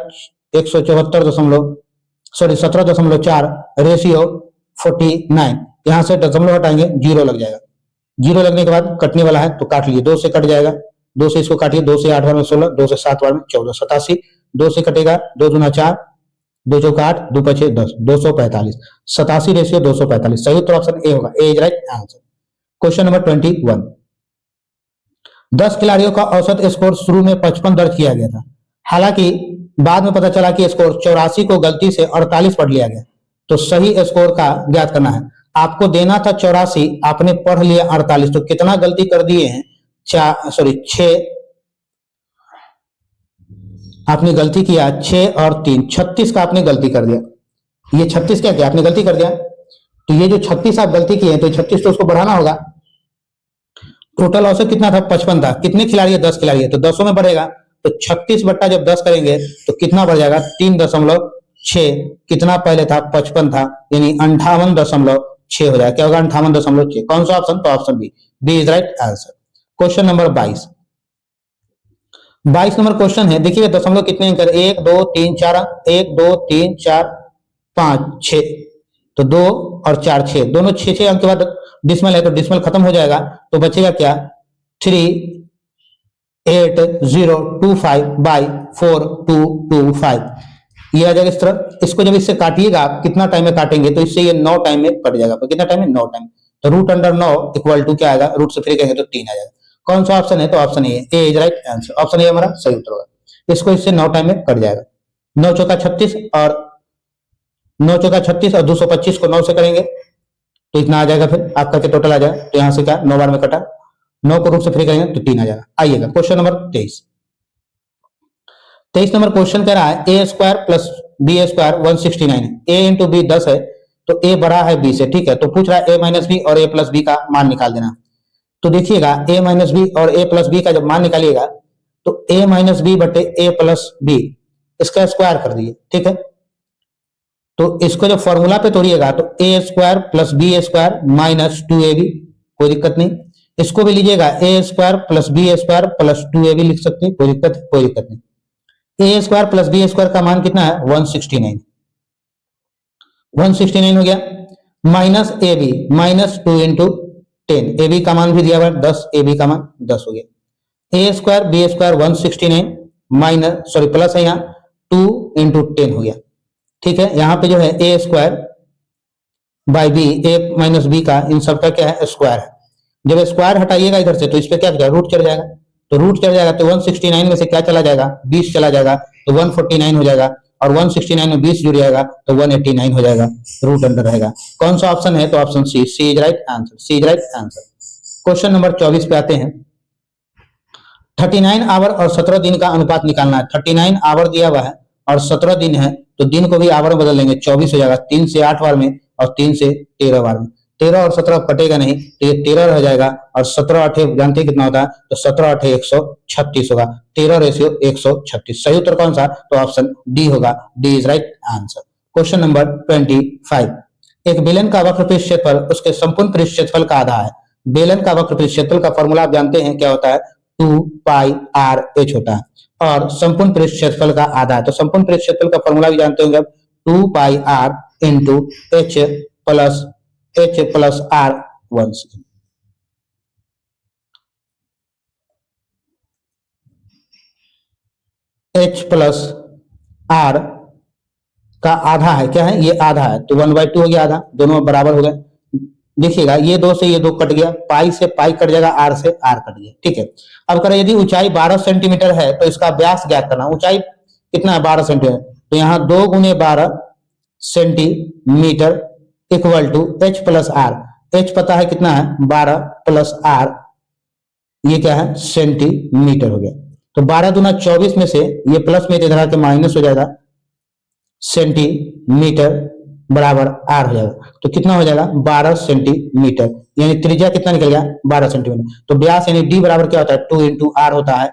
17.4 रेशियो 49, यहां से दशमलव हटाएंगे, 0 लग जाएगा, 0 लगने के बाद कटने वाला है तो काट लीजिए, 2 से कट जाएगा, 2 से इसको काटिए, 2 से 8 बार में 16, 2 से 7 बार में 14, 87, 2 से कटेगा, 2 दूना 4, 2 चौका 8, 2 पछे 10, 245, 87 रेशियो 245, सही उत्तर ऑप्शन ए होगा, A is right answer. Question number 21, 10 खिलाड़ियों का औसत स्कोर शुरू में 55 दर्ज किया गया था, हालांकि बाद में पता चला कि स्कोर 84 को गलती से 48 पढ़ लिया गया, तो सही स्कोर का ज्ञात करना है। आपको देना था 84, आपने पढ़ लिया 48, तो कितना गलती कर दिए हैं, 6 आपने गलती किया, 6 और 3 36 का आपने गलती कर दिया। ये 36 क्या किया आपने गलती कर दिया, तो ये जो 36 आप गलती किए तो 36 तो उसको बढ़ाना होगा। टोटल औसत कितना था, 55 था, कितने खिलाड़ी है, 10 खिलाड़ी है, तो 10 में बढ़ेगा, तो 36 बट्टा जब 10 करेंगे तो कितना बढ़ जाएगा, 3.6, कितना पहले था 55 था, यानी 58.6 हो जाएगा, क्या होगा 58.6। कौन सा ऑप्शन, तो option B, B is right answer. Question number 22 number question है, देखिए दशमलव कितने अंक, 1 2 3 4 1 2 3 4 5 6, तो 2 और 4 6, दोनों 6 अंक के बाद डिसमल है, तो डिसमल खत्म हो जाएगा, तो बचेगा क्या 38025/4225, ये आ जाएगा इस तरह। इसको जब इससे काटिएगा आप कितना टाइम में काटेंगे, तो इससे ये 9 टाइम में कट जाएगा, तो कितना टाइम में, 9 टाइम, तो √9 इक्वल टू क्या आएगा, रूट से फ्री करेंगे तो 3 आ जाएगा। कौन सा ऑप्शन है, तो option A is right answer, option ए हमारा सही उत्तर होगा, इसको इससे 9 टाइम में कट जाएगा। 9 चौका 36 और 9 चौका 36 और 225 को 9 से करेंगे तो इतना आ जाएगा, फिर आपका के टोटल आ जाएगा। तो यहां से क्या 9 बार में कटा, 9 को रूट से फ्री करेंगे तो 3 आ जाएगा। आइएगा क्वेश्चन नंबर 23। 23 नंबर क्वेश्चन कह रहा है A square plus B square 169, A into B 10 है तो ए बड़ा है बी से, ठीक है। तो पूछ रहा है ए माइनस बी और ए प्लस बी का मान निकाल देना। तो देखिएगा ए माइनस बी और ए प्लस बी का जब मान निकालिएगा तो ए माइनस बी बटे ए प्लस बी इसका स्क्वायर कर दिए, ठीक है। तो इसको जब फॉर्मूला पे तोड़िएगा तो A square plus B square minus 2ab, कोई दिक्कत नहीं। इसको भी लीजिएगा A square plus B square plus 2ab लिख सकते हैं, कोई दिक्कत, कोई दिक्कत नहीं। A square plus B square का मान कितना है 169, 169 हो गया। Minus A B minus 2 into 10, A B का मान भी दिया हुआ है 10, ए बी का मान 10 हो गया। A square B square 169 minus sorry plus है यहाँ 2 इंटू 10 हो गया, ठीक है। यहाँ पे जो है A square by B, A minus B का इन सबका क्या है स्क्वायर है। जब स्क्वायर हटाइएगा इधर से तो इस पे क्या रूट चढ़ जाएगा, तो रूट चढ़ जाएगा तो 169 में से क्या चला जाएगा 20 चला जाएगा तो 149 हो जाएगा, और 169 में 20 जुड़ जाएगा तो 189 हो जाएगा, रूट अंडर रहेगा। कौन सा ऑप्शन है, तो option C, C is right answer, C is right answer. Question number 24 पे आते हैं। 39 आवर और 17 दिन का अनुपात निकालना है। 39 आवर दिया हुआ है और 17 दिन है, तो दिन को भी आवर में बदल लेंगे, 24 हो जाएगा 3 से 8 बार में और 3 से 13 बार में। 13 और 17 कटेगा नहीं तो ये 13 रह जाएगा, और 17 आठे जानते हैं कितना होता है, तो 17 आठे 136 होगा, 13 रेशियो 136। सही उत्तर कौन सा, तो ऑप्शन डी होगा, D is right answer. Question number 25। एक बेलन का वक्र पृष्ठ क्षेत्रफल उसके संपूर्ण पृष्ठ क्षेत्रफल का आधा है। बेलन का वक्र पृष्ठ क्षेत्रफल का फॉर्मूला आप जानते हैं क्या होता है, 2 पाई आर एच होता है, और संपूर्ण पृष्ठ क्षेत्रफल का आधा है। तो संपूर्ण पृष्ठ क्षेत्रफल का फॉर्मूला भी जानते होंगे, 2 pi R into H plus R 1 H plus R का आधा है, क्या है ये आधा है, तो 1/2 हो गया, आधा दोनों बराबर हो गए। देखिएगा ये 2 से ये 2 कट गया, पाई से पाई कट जाएगा, आर से आर कट गया, ठीक है। अब करें यदि ऊंचाई 12 सेंटीमीटर है तो इसका व्यास ज्ञात करना। ऊंचाई कितना है 12 सेंटीमीटर, तो यहाँ 2 गुने 12 centimetre equal to H plus R. H पता है कितना है 12 प्लस आर, ये क्या है सेंटीमीटर हो गया। तो 12 दूना 24 में से ये प्लस में इधर आके माइनस हो जाएगा, सेंटीमीटर बराबर आर हो जाएगा। तो कितना हो जाएगा 12 सेंटीमीटर, यानी त्रिज्या कितना निकल गया 12 सेंटीमीटर। तो व्यास यानी डी बराबर क्या होता है 2 इंटू आर होता है,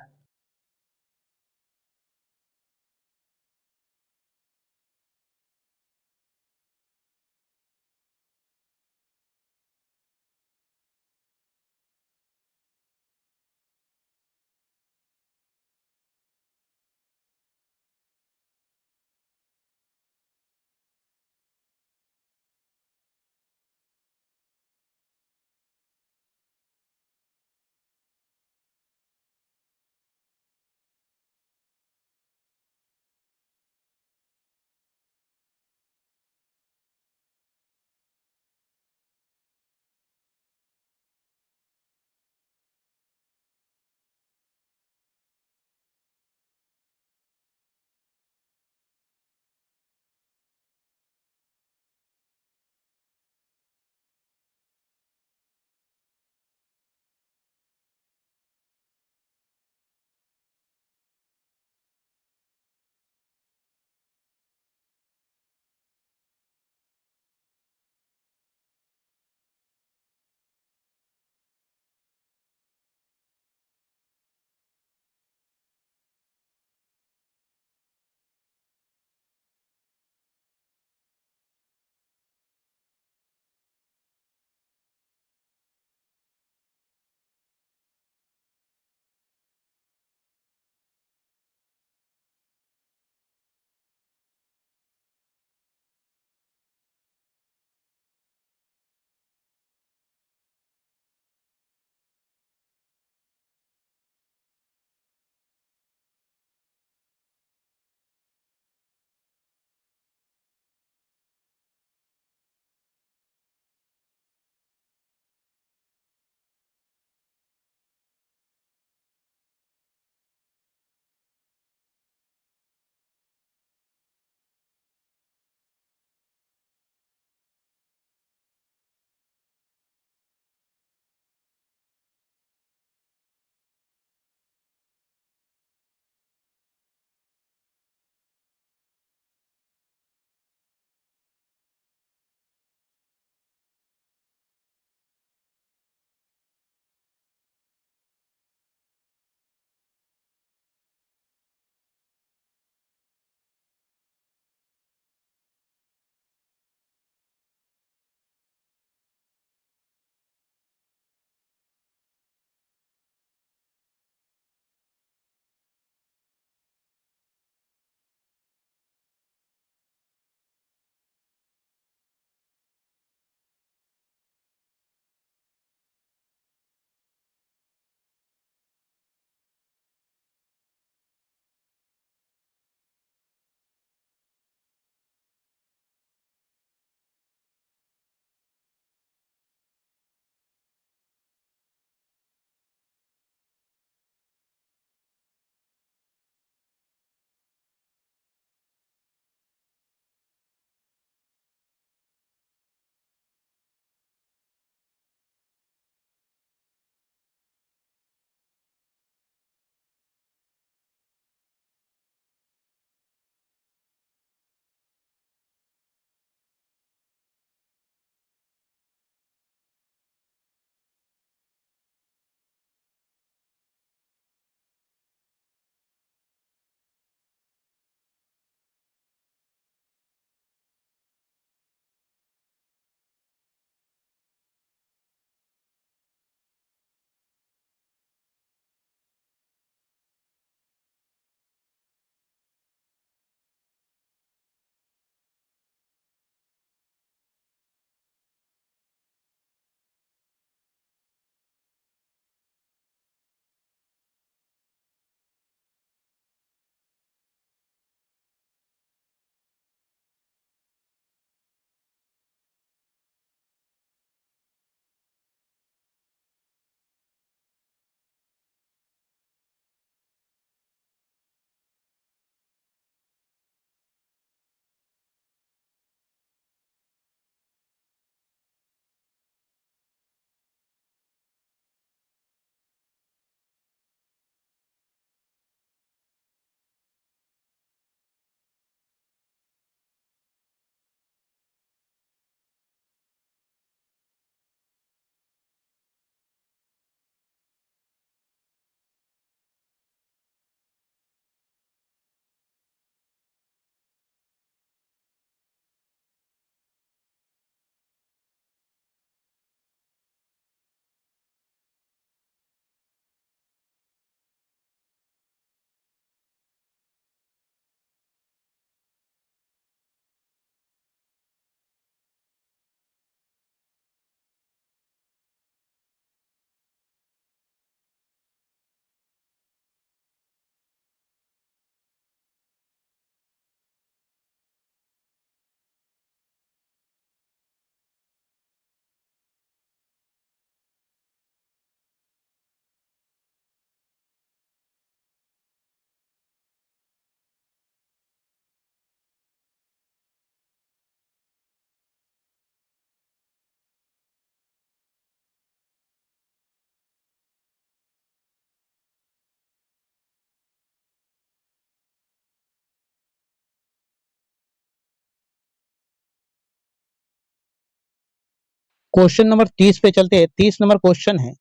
क्वेश्चन नंबर 30 पे चलते हैं। 30 नंबर क्वेश्चन है,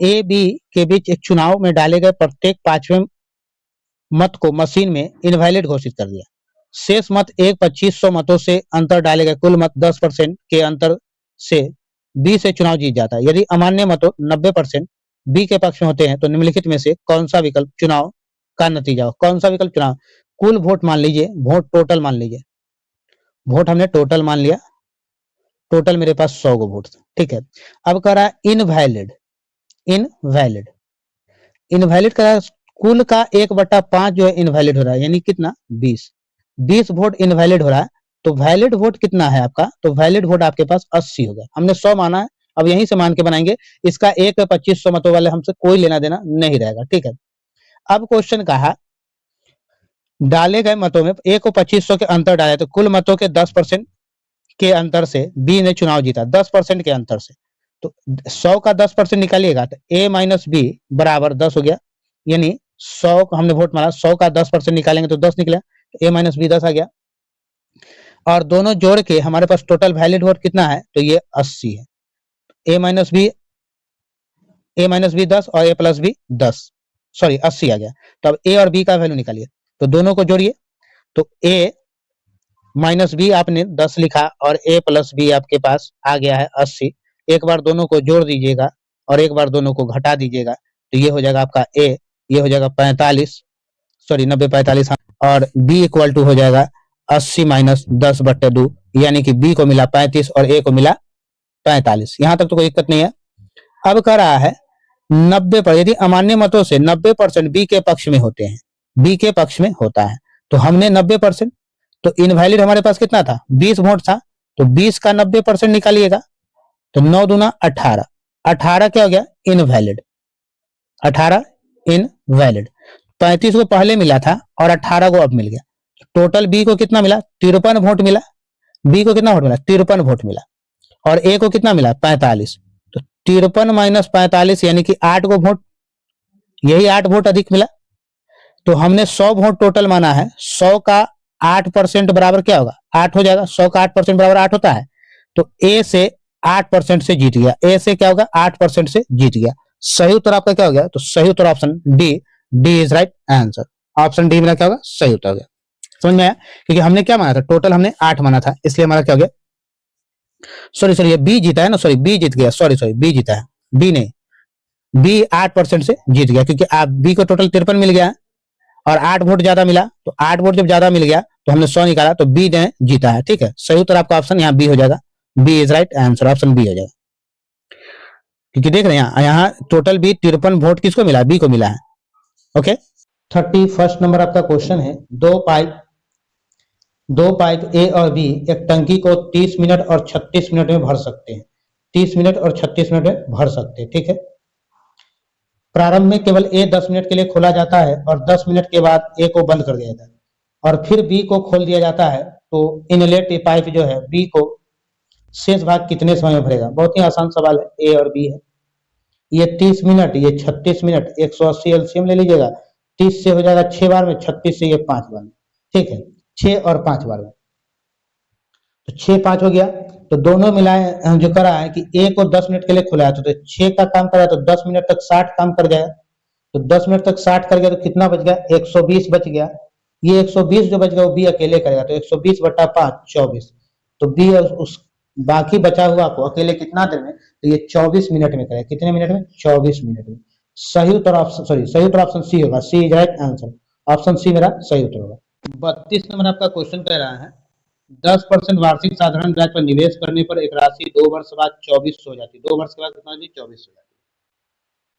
ए बी के बीच एक चुनाव में डाले गए प्रत्येक 5वें मत को मशीन में इनवैलिड घोषित कर दिया। शेष मत एक 2500 मतों से अंतर डाले गए कुल मत 10% के अंतर से बी से चुनाव जीत जाता है। यदि अमान्य मतों 90% बी के पक्ष में होते हैं तो निम्नलिखित में से कौन सा विकल्प चुनाव का नतीजा हो? कौन सा विकल्प चुनाव? कुल वोट मान लीजिए, वोट टोटल मान लीजिए, वोट हमने टोटल मान लिया, टोटल मेरे पास 100 गो वोट, ठीक है। अब कह रहा है इनवैलिड, इनवैलिड, इनवैलिड कह रहा है कुल का 1/5 जो है इनवैलिड हो रहा है, यानी कितना? 20 वोट इनवैलिड हो रहा है। तो वैलिड वोट कितना है आपका? तो वैलिड वोट आपके पास 80 हो गया। हमने 100 माना है, अब यहीं से मान के बनाएंगे। इसका एक 2500 मतों वाले हमसे कोई लेना देना नहीं रहेगा, ठीक है। अब क्वेश्चन कहा डाले गए मतों में एक को 2500 के अंतर डाले तो कुल मतों के 10% के अंतर से बी ने चुनाव जीता, 10% के अंतर से। तो 100 का 10% निकालिएगा तो a माइनस बी बराबर 10 हो गया, यानी 100 का हमने वोट मारा, 100 का 10% निकालेंगे तो 10 निकला, a माइनस बी 10 आ गया। और दोनों जोड़ के हमारे पास टोटल वैलिड वोट कितना है? तो ये 80 है। a माइनस बी 10 और a प्लस बी 10, सॉरी 80 आ गया। तो अब a और b का वैल्यू निकालिए, तो दोनों को जोड़िए। तो a माइनस बी आपने 10 लिखा और a प्लस बी आपके पास आ गया है 80। एक बार दोनों को जोड़ दीजिएगा और एक बार दोनों को घटा दीजिएगा, तो ये हो जाएगा आपका a, ये हो जाएगा 45, सॉरी 90 45, और b इक्वल टू हो जाएगा 80 माइनस 10/2, यानी कि b को मिला 35 और a को मिला 45। यहां तक तो कोई दिक्कत नहीं है। अब कह रहा है 90 पर यदि अमान्य मतों से 90% बी के पक्ष में होते हैं, बी के पक्ष में होता है, तो हमने 90%, तो इनवैलिड हमारे पास कितना था? 20 वोट था, तो 20 का 90% निकालिएगा तो 9 दूना 18, 18 क्या हो गया? Invalid, 18 invalid. 35 को पहले मिला था और 18 को अब मिल गया, टोटल बी को कितना मिला? 53 वोट मिला। बी को कितना वोट मिला? 53 वोट मिला। और ए को कितना मिला? 45। तो 53 माइनस 45 यानी कि 8 को वोट, यही 8 वोट अधिक मिला। तो हमने 100 वोट टोटल माना है, 100 का 8% बराबर क्या होगा? 8 हो जाएगा। 100 का 8% बराबर 8 होता है। तो ए से 8% से जीत गया, ए से क्या होगा? 8% से जीत गया। सही उत्तर आपका क्या हो गया? तो सही उत्तर option D, D is right answer. Option D मेरा क्या होगा? सही उत्तर हो गया। समझ में आया? क्योंकि हमने क्या माना था? टोटल हमने 8 माना था, इसलिए हमारा क्या हो गया? सॉरी ये बी जीता है ना, सॉरी बी जीत गया, सॉरी बी जीता है, बी नहीं, बी 8% से जीत गया, क्योंकि आप बी को टोटल 53 मिल गया और 8 वोट ज्यादा मिला। तो 8 वोट जब ज्यादा मिल गया तो हमने 100 निकाला, तो बी ने जीता है, ठीक है। सही उत्तर आपका ऑप्शन यहाँ बी हो जाएगा, B is right answer, option B हो जाएगा। क्योंकि देख रहे हैं यहाँ टोटल बी 53 वोट किसको मिला? बी को मिला है, ओके। 31 नंबर आपका क्वेश्चन है, दो पाइप ए और बी एक टंकी को 30 मिनट और 36 मिनट में भर सकते हैं, 30 मिनट और 36 मिनट में भर सकते हैं, ठीक है। प्रारंभ में केवल ए 10 मिनट के लिए खोला जाता है और 10 मिनट के बाद ए को बंद कर दिया जाता है, और फिर बी को खोल दिया जाता है, तो इनलेट पाइप जो है बी को शेष भाग कितने समय में भरेगा? बहुत ही आसान सवाल है, ए और बी है। ये 30 मिनट, ये 36 मिनट, 180 एलसीएम ले लीजिएगा, 30 से हो जाएगा 6 बार में, 36 से ये 5 बार में, ठीक है, 6 और 5 बार में, तो 6 5 हो गया। तो दोनों मिलाए जो करा है कि ए को 10 मिनट के लिए खुला है, तो 6 का काम करा तो 10 मिनट तक 60 काम कर जाएगा, तो 10 मिनट तक 60 कर गया तो कितना बच गया? 120 बच गया। ये 120 जो बच गया वो बी अकेले करेगा, तो 120/5 24, तो बी उस बाकी बचा हुआ को अकेले कितना देर में? तो ये 24 मिनट में करेगा। कितने मिनट में? 24 मिनट में। सही उत्तर ऑप्शन, सॉरी सही उत्तर ऑप्शन सी होगा, C is right answer, option C मेरा सही उत्तर होगा। 32 नंबर आपका क्वेश्चन कह रहा है 10% वार्षिक साधारण ब्याज पर निवेश करने पर एक राशि 2 वर्ष बाद 24 हो जाती है, 2 वर्ष के बाद कितना? 24 हो जाती है।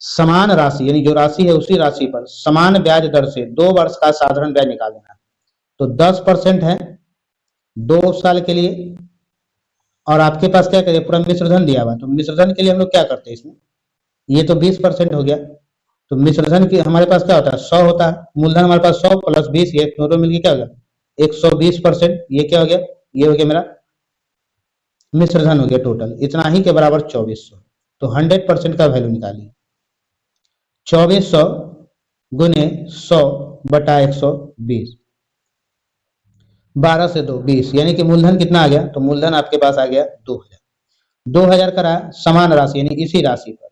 समान राशि यानी जो राशि है उसी राशि पर समान ब्याज दर से 2 वर्ष का साधारण ब्याज निकाल देना। तो 10% है 2 साल के लिए, और आपके पास क्या करें? पूरा मिश्रधन दिया हुआ, तो मिश्रधन के लिए हम लोग क्या करते हैं इसमें? ये तो 20% हो गया, तो मिश्रधन की हमारे पास क्या होता है? 100 होता है। मूलधन हमारे पास 100 प्लस 20, ये दोनों मिलकर क्या हो गया? 120%। ये क्या हो गया? ये हो गया मेरा मिश्रधन हो गया टोटल, इतना ही के बराबर 2400। तो 100% का वैल्यू निकालिए, 2400 गुने 100/120, 12 से 2 20, यानी कि मूलधन कितना आ गया? तो मूलधन आपके पास आ गया 2000। 2000 करा समान राशि यानी इसी राशि पर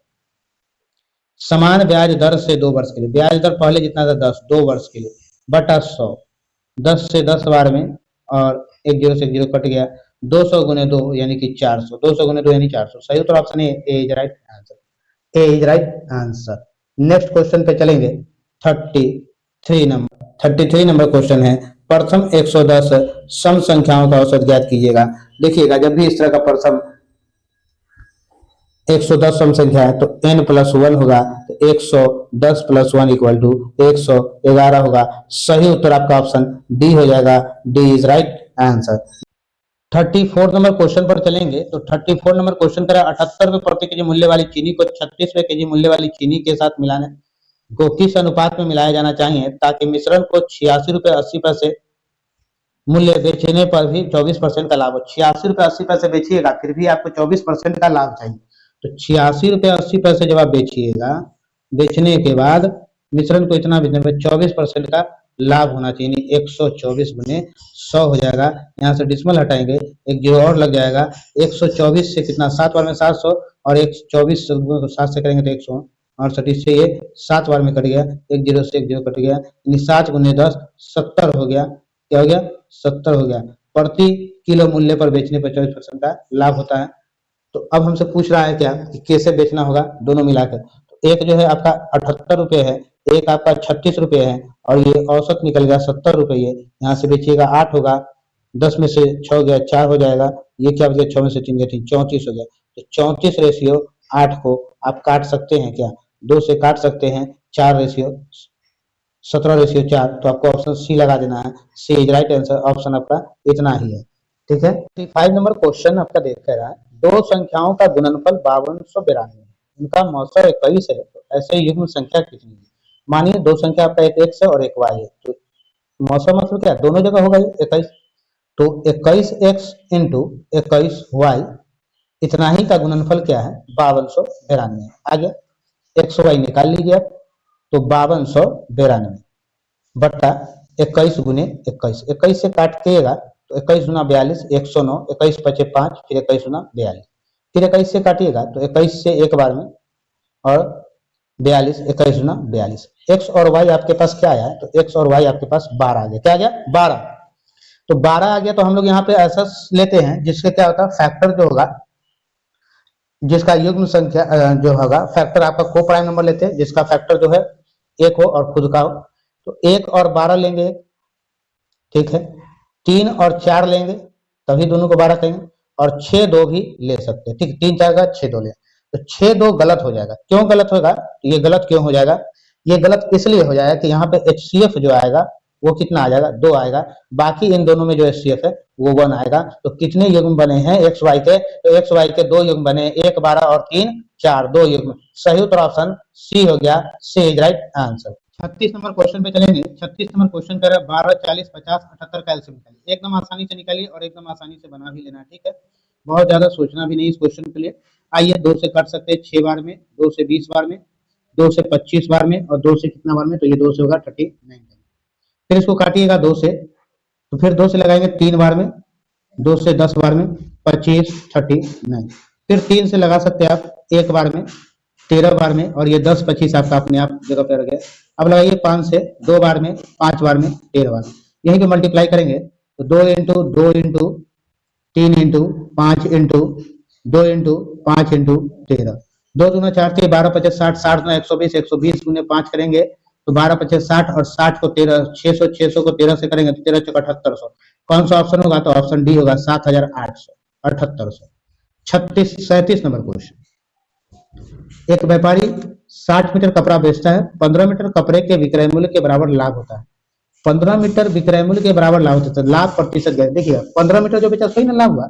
समान ब्याज दर से 2 वर्ष के लिए, ब्याज दर पहले जितना था 10, 2 वर्ष के लिए बटा 100, 10 से 10 बार में और एक जीरो से एक जीरो कट गया, 200 गुने 2 यानी कि 400, 200 गुने 2 यानी 400। सही उत्तर option A is right answer, A is right answer. Next question पे चलेंगे 33 नंबर क्वेश्चन है, प्रथम 110 सम संख्याओं का औसत ज्ञात कीजिएगा। देखिएगा जब भी इस तरह का प्रथम 110 सम संख्या है तो n प्लस 1 होगा, तो 110 प्लस 1 इक्वल टू 111 होगा। सही उत्तर आपका ऑप्शन डी हो जाएगा, D is right answer. 34 number question पर चलेंगे तो 34 नंबर क्वेश्चन करा 78 रुपए प्रति केजी मूल्य वाली चीनी को 36 रुपए केजी मूल्य वाली चीनी के साथ मिलाने को किस अनुपात में मिलाया जाना चाहिए ताकि मिश्रण को 86 रुपए 80 पैसे मूल्य बेचने पर भी 24% का लाभ हो। 86 रुपए 80 पैसे बेचिएगा फिर भी आपको 24% का लाभ चाहिए, तो 86 रुपए 80 पैसे जब आप बेचिएगा, बेचने के बाद मिश्रण को इतना बेचने पर 24% का लाभ होना चाहिए। 124 गुने 100 हो जाएगा, यहाँ से डिसमल हटाएंगे, एक जीरो और लग जाएगा। 124 से कितना 7 बार में 700 और 124 7 से करेंगे तो 168, इससे ये 7 बार में कट गया, एक जीरो से एक जीरो कट गया, यानी 7 गुने 10 70 हो गया। क्या हो गया? 70 हो गया। प्रति किलो मूल्य पर बेचने पर 24% का लाभ होता है। तो अब हमसे पूछ रहा है क्या कि कैसे बेचना होगा दोनों मिलाकर। तो एक जो है आपका 78 रुपये है, एक आपका 36 रुपये है और ये औसत निकल गया 70 रुपये। यहाँ से बेचिएगा 8 होगा, 10 में से 6 गया 4 हो जाएगा, ये क्या बचेगा 6 में से 3 गया 3, 34 हो गया। तो 34 रेशियो 8 को आप काट सकते हैं क्या? 2 से काट सकते हैं, 4 रेशियो 17 रेशियो 4, तो आपको ऑप्शन सी लगा देना है। C is right answer, option आपका इतना ही है। ठीक है। 5 नंबर क्वेश्चन आपका देख रहा है, दो संख्याओं का गुणनफल 5292 है, उनका मौसा 21 है, तो ऐसे युग्म संख्या कितनी है? मानिए दो संख्या आपका एक x है और एक y है, तो मौसा मतलब क्या, दोनों जगह होगा 21, तो 21x इंटू 21y इतना ही का गुणनफल क्या है? 5292। आगे एक्स वाई निकाल लीजिए आप, तो 5292 बट्टा 21 गुने 21, 21 से काटिएगा तो 21 गुना 42 109, 21 पचे 5, फिर 21 गुना 42, फिर 21 से काटिएगा तो 21 से एक बार में और 42, 21 गुना 42। एक्स और वाई आपके पास क्या आया है? तो एक्स और वाई आपके पास 12 आ गया। क्या आ गया? 12। तो 12 आ गया तो हम लोग यहाँ पे ऐसा लेते हैं जिसके क्या होता है, फैक्टर जो होगा, जिसका युग्म संख्या जो होगा, फैक्टर आपका को प्राइम नंबर लेते हैं जिसका फैक्टर जो है एक हो और खुद का हो, तो 1 और 12 लेंगे, ठीक है। 3 और 4 लेंगे तभी दोनों को 12 कहेंगे, और 6 2 भी ले सकते हैं, ठीक। 3 4 का 6 2 ले, तो 6 2 गलत हो जाएगा। क्यों गलत होगा? ये गलत क्यों हो जाएगा? ये गलत इसलिए हो जाएगा कि यहाँ पे HCF जो आएगा वो कितना आ जाएगा? 2 आएगा, बाकी इन दोनों में जो HCF है वो 1 आएगा। तो कितने युग्म बने हैं एक्स वाई के? तो एक्स वाई के 2 युग्म बने, 1 12 और 3 4, 2 युग्म। सही उत्तर ऑप्शन सी हो गया, C is right answer. 36 number question पे चलेंगे। 36 नंबर क्वेश्चन कह रहा है 12 40 50 78 का एलसीएम निकालिए। एकदम आसानी से निकालिए और एकदम आसानी से बना भी लेना, ठीक है। बहुत ज्यादा सोचना भी नहीं इस क्वेश्चन के लिए। आइए 2 से काट सकते हैं 6 बार में, 2 से 20 बार में, 2 से 25 बार में और 2 से कितना बार में? तो ये 2 से होगा 39। फिर इसको काटिएगा 2 से, तो फिर 2 से लगाएंगे 3 बार में, 2 से 10 बार में 25 39, फिर 3 से लगा सकते हैं आप 1 बार में 13 बार में, और ये 10 25 आपका अपने आप जगह पर रह गया। अब लगाइए 5 से 2 बार में, 5 बार में, 13 बार में, यही को मल्टीप्लाई करेंगे तो 2 into 2 into 3 into 5 into 2 into 5 into 13, 2 दूना 4 थे, 12 50 60, 60 दूना 120, 120 गुने 5 करेंगे तो 12 50 60 और 60 को 13, 600 600 को 13 से करेंगे तो 13 चौक 7800। कौन सा ऑप्शन होगा? तो ऑप्शन डी होगा 7800, 7800। 37 नंबर क्वेश्चन, एक व्यापारी 60 मीटर कपड़ा बेचता है, 15 मीटर कपड़े के विक्रय मूल्य के बराबर लाभ होता है। 15 मीटर विक्रय मूल्य के बराबर लाभ होता है, लाभ प्रतिशत गए। देखिए 15 मीटर जो बेचा सही ना लाभ हुआ,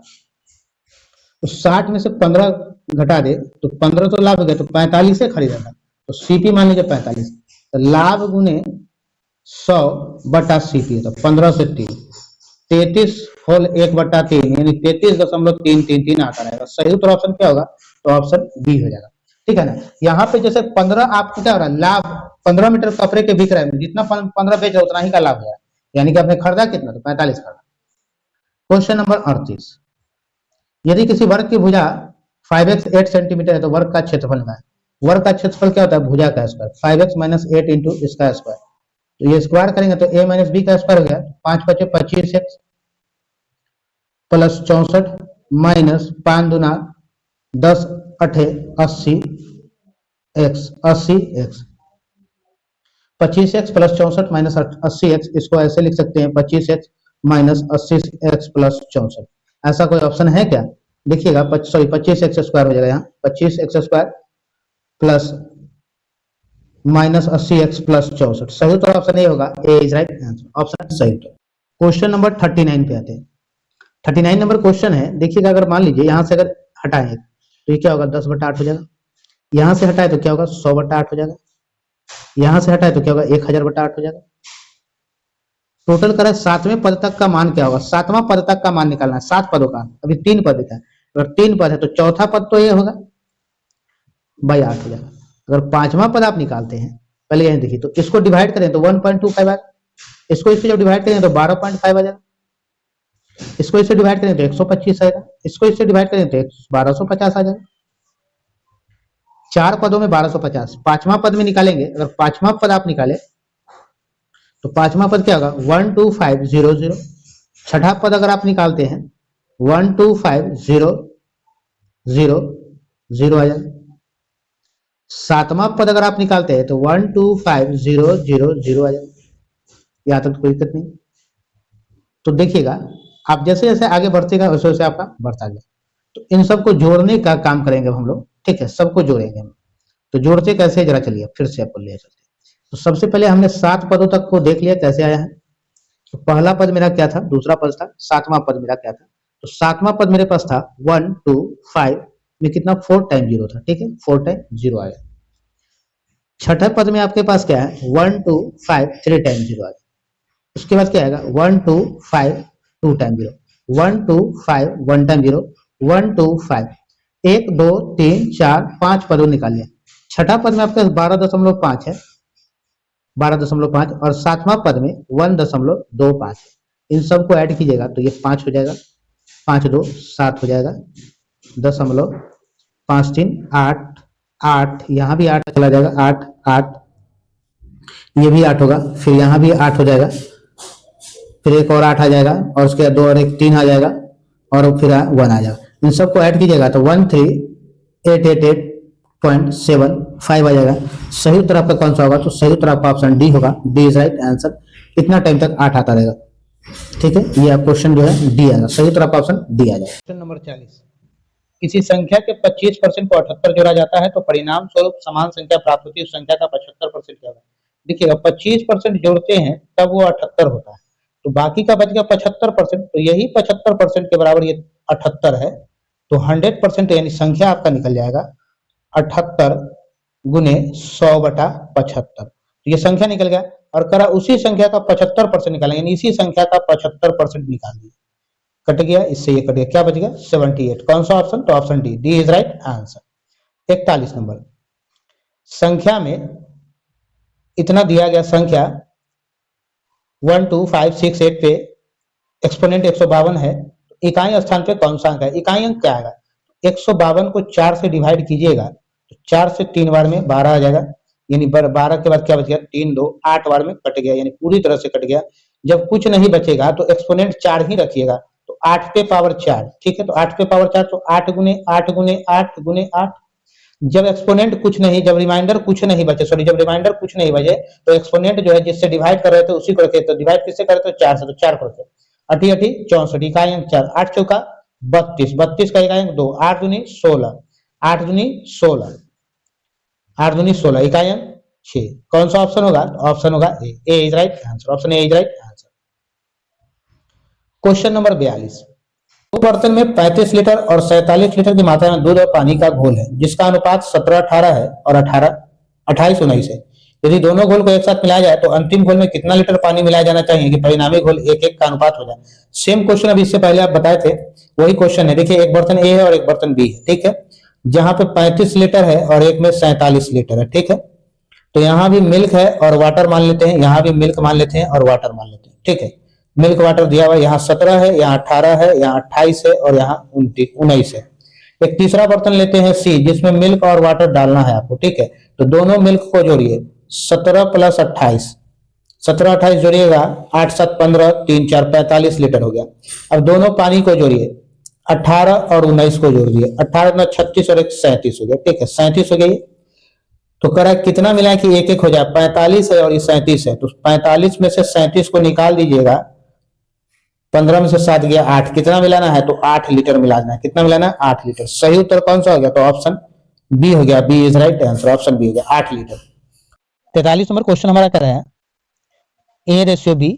तो 60 में से 15 घटा दे तो 15 तो लाभ हो गया, तो 45 से खरीदा था, तो सीपी मान लीजिए 45, तो लाभ गुने 100 बटा सीपी, तो 15 से 3, 33 होल 1/3 यानी 33.333 आता रहेगा। सही उत्तर ऑप्शन क्या होगा? तो ऑप्शन बी हो जाएगा, ठीक है ना। यहाँ पे जैसे 15 आपको क्या हो रहा है? लाभ 15 मीटर कपड़े के बिक रहे हैं, जितना 15 बेच रहा उतना ही का लाभ हो रहा है, यानी कि आपने खरीदा कितना? तो 45 खरीदा। क्वेश्चन नंबर 38, यदि किसी वर्ग की भुजा 5x 8 सेंटीमीटर है तो वर्ग का क्षेत्रफल का है। वर्ग का क्षेत्रफल क्या होता है? भुजा का स्क्वायर। 5x माइनस 8 इंटू इसका स्क्वायर, तो ये स्क्वायर करेंगे तो a माइनस बी का स्क्वायर हो गया। 5 बचे 25x प्लस 64 माइनस 5 दूना 10 अठे 80x 80x 25x plus 64 minus 80x, इसको ऐसे लिख सकते हैं 25x माइनस 80x प्लस 64। ऐसा कोई ऑप्शन है क्या? देखिएगा 25x स्क्वायर हो जाएगा, यहाँ 25x square plus minus 80x plus 64। सही उत्तर ऑप्शन ए होगा, A is right answer, option सही उत्तर। क्वेश्चन नंबर 39 पे आते हैं। 39 नंबर क्वेश्चन है, देखिएगा अगर मान लीजिए यहाँ से अगर हटाएं तो ये क्या होगा? 10/8 हो जाएगा। यहाँ से हटाए तो क्या होगा? 100/8 हो जाएगा। यहाँ से हटाए तो क्या होगा? 1000/8 हो जाएगा। टोटल करें 7वें पद तक का मान क्या होगा? 7वां पद तक का मान निकालना है। 7 पदों का, अभी 3 पद है, अगर 3 पद है तो चौथा पद तो ये होगा बाई 8 हो जाएगा। अगर 5वां पद आप निकालते हैं, पहले यही देखिए, तो इसको डिवाइड करें तो 1.25 आएगा, इसको इससे जब डिवाइड करें तो 12.5 आ जाएगा, इसको इससे डिवाइड करें तो 125 आएगा, इसको इससे डिवाइड करें तो 1250 आ जाएगा। 4 पदों में 1250। 5वां पद में निकालेंगे, अगर 5वां पद आप निकाले तो 5वां पद क्या होगा? 12500। छठा पद अगर आप निकालते हैं 12500 आ जाएगा। 7वां पद अगर आप निकालते हैं तो 12500 आ जाएगा। यहाँ तक कोई दिक्कत नहीं। तो देखिएगा आप जैसे जैसे आगे बढ़तेगा वैसे वैसे आपका बढ़ता गया। तो इन सबको जोड़ने का काम करेंगे हम लोग, ठीक है, सबको जोड़ेंगे हम। तो जोड़ते कैसे, जरा चलिए फिर से आपको ले चलते। तो सबसे पहले हमने 7 पदों तक को देख लिया कैसे आया है। तो पहला पद मेरा क्या था? दूसरा पद था। 7वां पद मेरा क्या था? तो 7वां पद मेरे पास था 125 में कितना? 4 टाइम 0 था, ठीक है, 4 टाइम 0 आया। छठे पद में आपके पास क्या है? 125 3 टाइम 0 आया। उसके बाद क्या आएगा? 125 2 टाइम 0, 125 1 टाइम 0, 125 1 2 3 4 5 पदों निकालिए। छठा पद में आपके 12.5 है, 12.5, और 7वां पद में 1.25 है। इन सबको ऐड कीजिएगा तो ये 5 हो जाएगा, 5 2 7 हो जाएगा, 0.53 8 8, यहाँ भी 8 चला जाएगा, 8 8, ये भी 8 होगा, फिर यहाँ भी 8 हो जाएगा, फिर एक और 8 आ जाएगा, और उसके बाद 2 और 1 3 आ जाएगा, और फिर 1 आ जाएगा। इन सबको ऐड कीजिएगा तो 13888.75 आ जाएगा। सही उत्तर आपका कौन सा होगा? तो सही उत्तर आपका ऑप्शन डी होगा, डी इज राइट आंसर। इतना टाइम तक 8 आता रहेगा, ठीक है, ये आप क्वेश्चन जो है डी आएगा। सही उत्तर आपका ऑप्शन डी आ जाएगा। क्वेश्चन नंबर 40, किसी संख्या के 25% को 78 जोड़ा जाता है तो परिणाम स्वरूप समान संख्या प्राप्त होती है, उस संख्या का 75% क्या होगा? देखिएगा 25% जोड़ते हैं तब वो 78 होता है, तो बाकी का बच गया 75%, तो यही 75% के बराबर ये 78 है। तो 100% यानी संख्या आपका निकल जाएगा 78 गुने 100/75, तो ये संख्या निकल गया। और करा उसी संख्या का 75% निकालेंगे, यानी इसी संख्या का 75% निकाल दिया, कट गया, इससे ये कट गया, क्या बच गया? 78। कौन सा ऑप्शन? तो option D, D is right answer. 41 number, संख्या में इतना दिया गया, संख्या 12568 पे एक्सपोनेंट 152 है, इकाई स्थान पे कौन सा अंक है? इकाई अंक क्या आएगा? 152 को 4 से डिवाइड कीजिएगा तो 4 से 3 बार में 12 आ जाएगा, यानी 12 के बाद क्या बच गया? 3 2 8 बार में कट गया, यानी पूरी तरह से कट गया। जब कुछ नहीं बचेगा तो एक्सपोनेंट 4 ही रखिएगा, तो 8 पे पावर 4, ठीक है, तो 8 पे पावर 4, तो 8 गुने 8 गुने 8 गुने 8। जब एक्सपोनेंट कुछ नहीं, जब रिमाइंडर कुछ नहीं बचे, सॉरी, जब रिमाइंडर कुछ नहीं बचे तो एक्सपोनेंट जो है जिससे डिवाइड कर रहे थे उसी को रखे, तो डिवाइड किससे करे? तो 4 से, तो 4 करते 8 8 64, इकाई अंक 4, 8 चौका 32, 32 का इकाई अंक 2, 8 दूनी 16, 8 दूनी 16, 8 दूनी 16, इकाई अंक 6। कौन सा ऑप्शन होगा? ऑप्शन होगा A, A is right answer, option A is right answer. Question number 42, दो बर्तन में 35 लीटर और 47 लीटर की मात्रा में दूध और पानी का घोल है, जिसका अनुपात 17-18 है और 28-19 है। यदि दोनों घोल को एक साथ मिलाया जाए तो अंतिम घोल में कितना लीटर पानी मिलाया जाना चाहिए कि परिणामी घोल 1-1 का अनुपात हो जाए? सेम क्वेश्चन अभी इससे पहले आप बताए थे, वही क्वेश्चन है। देखिए एक बर्तन ए है और एक बर्तन बी है, ठीक है, जहां पे 35 लीटर है और एक में 47 लीटर है, ठीक है। तो यहाँ भी मिल्क है और वाटर मान लेते हैं, यहाँ भी मिल्क मान लेते हैं और वाटर मान लेते हैं, ठीक है। मिल्क वाटर दिया हुआ, यहाँ 17 है, यहाँ 18 है, यहाँ 28 है और यहाँ 19 है। एक तीसरा बर्तन लेते हैं सी, जिसमें मिल्क और वाटर डालना है आपको, ठीक है। तो दोनों मिल्क को जोड़िए, 17 प्लस 28, 17 28 जोड़िएगा, 8 7 15, 3 4 45 लीटर हो गया। अब दोनों पानी को जोड़िए, 18 और 19 को जोड़ दिए, 18 में 36 और 1 37 हो गया, ठीक है, 37 हो गया। तो करा कितना मिला कि एक एक हो जाए, 45 है और ये 37 है, तो 45 में से 37 को निकाल दीजिएगा, 15 में से 7 गया 8, कितना मिलाना है, तो 8 लीटर मिलाना है। कितना मिलाना है, 8 लीटर। सही उत्तर कौन सा हो गया, तो ऑप्शन बी हो गया, B is right answer, option B हो गया, 8 लीटर। 43 नंबर क्वेश्चन हमारा कर रहा है A ratio B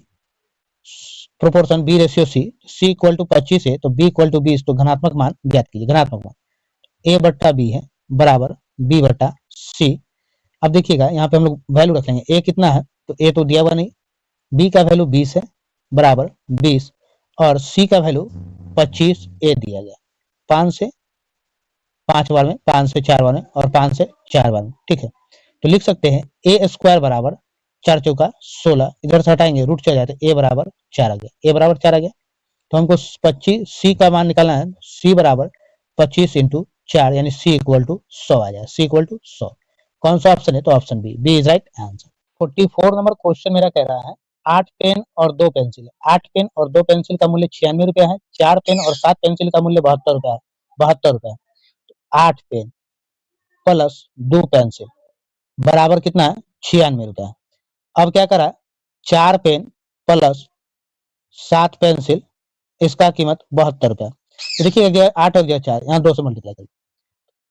proportion B ratio C, C equal to 25 है तो बी इक्वल टू 20, तो घनात्मक मान ज्ञात कीजिए। घनात्मक मान ए बट्टा बी है बराबर बी बट्टा सी। अब देखिएगा यहाँ पे हम लोग वैल्यू रख लेंगे, ए कितना है, तो ए तो दिया हुआ नहीं, बी का वैल्यू 20 है बराबर 20, और सी का वैल्यू 25 ए दिया गया, 5 से 5 बार में, 5 से 4 बार में और 5 से 4 बार में, ठीक है। तो लिख सकते हैं ए स्क्वायर बराबर 4 चौका 16, इधर से हटाएंगे रूट चल जाते, ए बराबर 4 आ गया, ए बराबर 4 आ गया। तो हमको 25 सी का मान निकालना है, सी बराबर 25 इंटू 4 यानी सी इक्वल टू 100 आ जाएगा, सी इक्वल टू 100। कौन सा ऑप्शन है, तो option B, B is right answer. 44 number question मेरा कह रहा है 8 पेन और 2 पेंसिल, 8 पेन और 2 पेंसिल का मूल्य 96 रुपया है, 4 पेन और 7 पेंसिल का मूल्य 72 रुपया है, 72 रुपया। 8 पेन प्लस 2 पेंसिल बराबर कितना है, 96 रुपया। अब क्या करा, 4 पेन प्लस 7 पेंसिल, इसका कीमत 72 रुपया। तो देखिए 8 और 4, यहाँ 2 से मल्टीप्लाई करिए,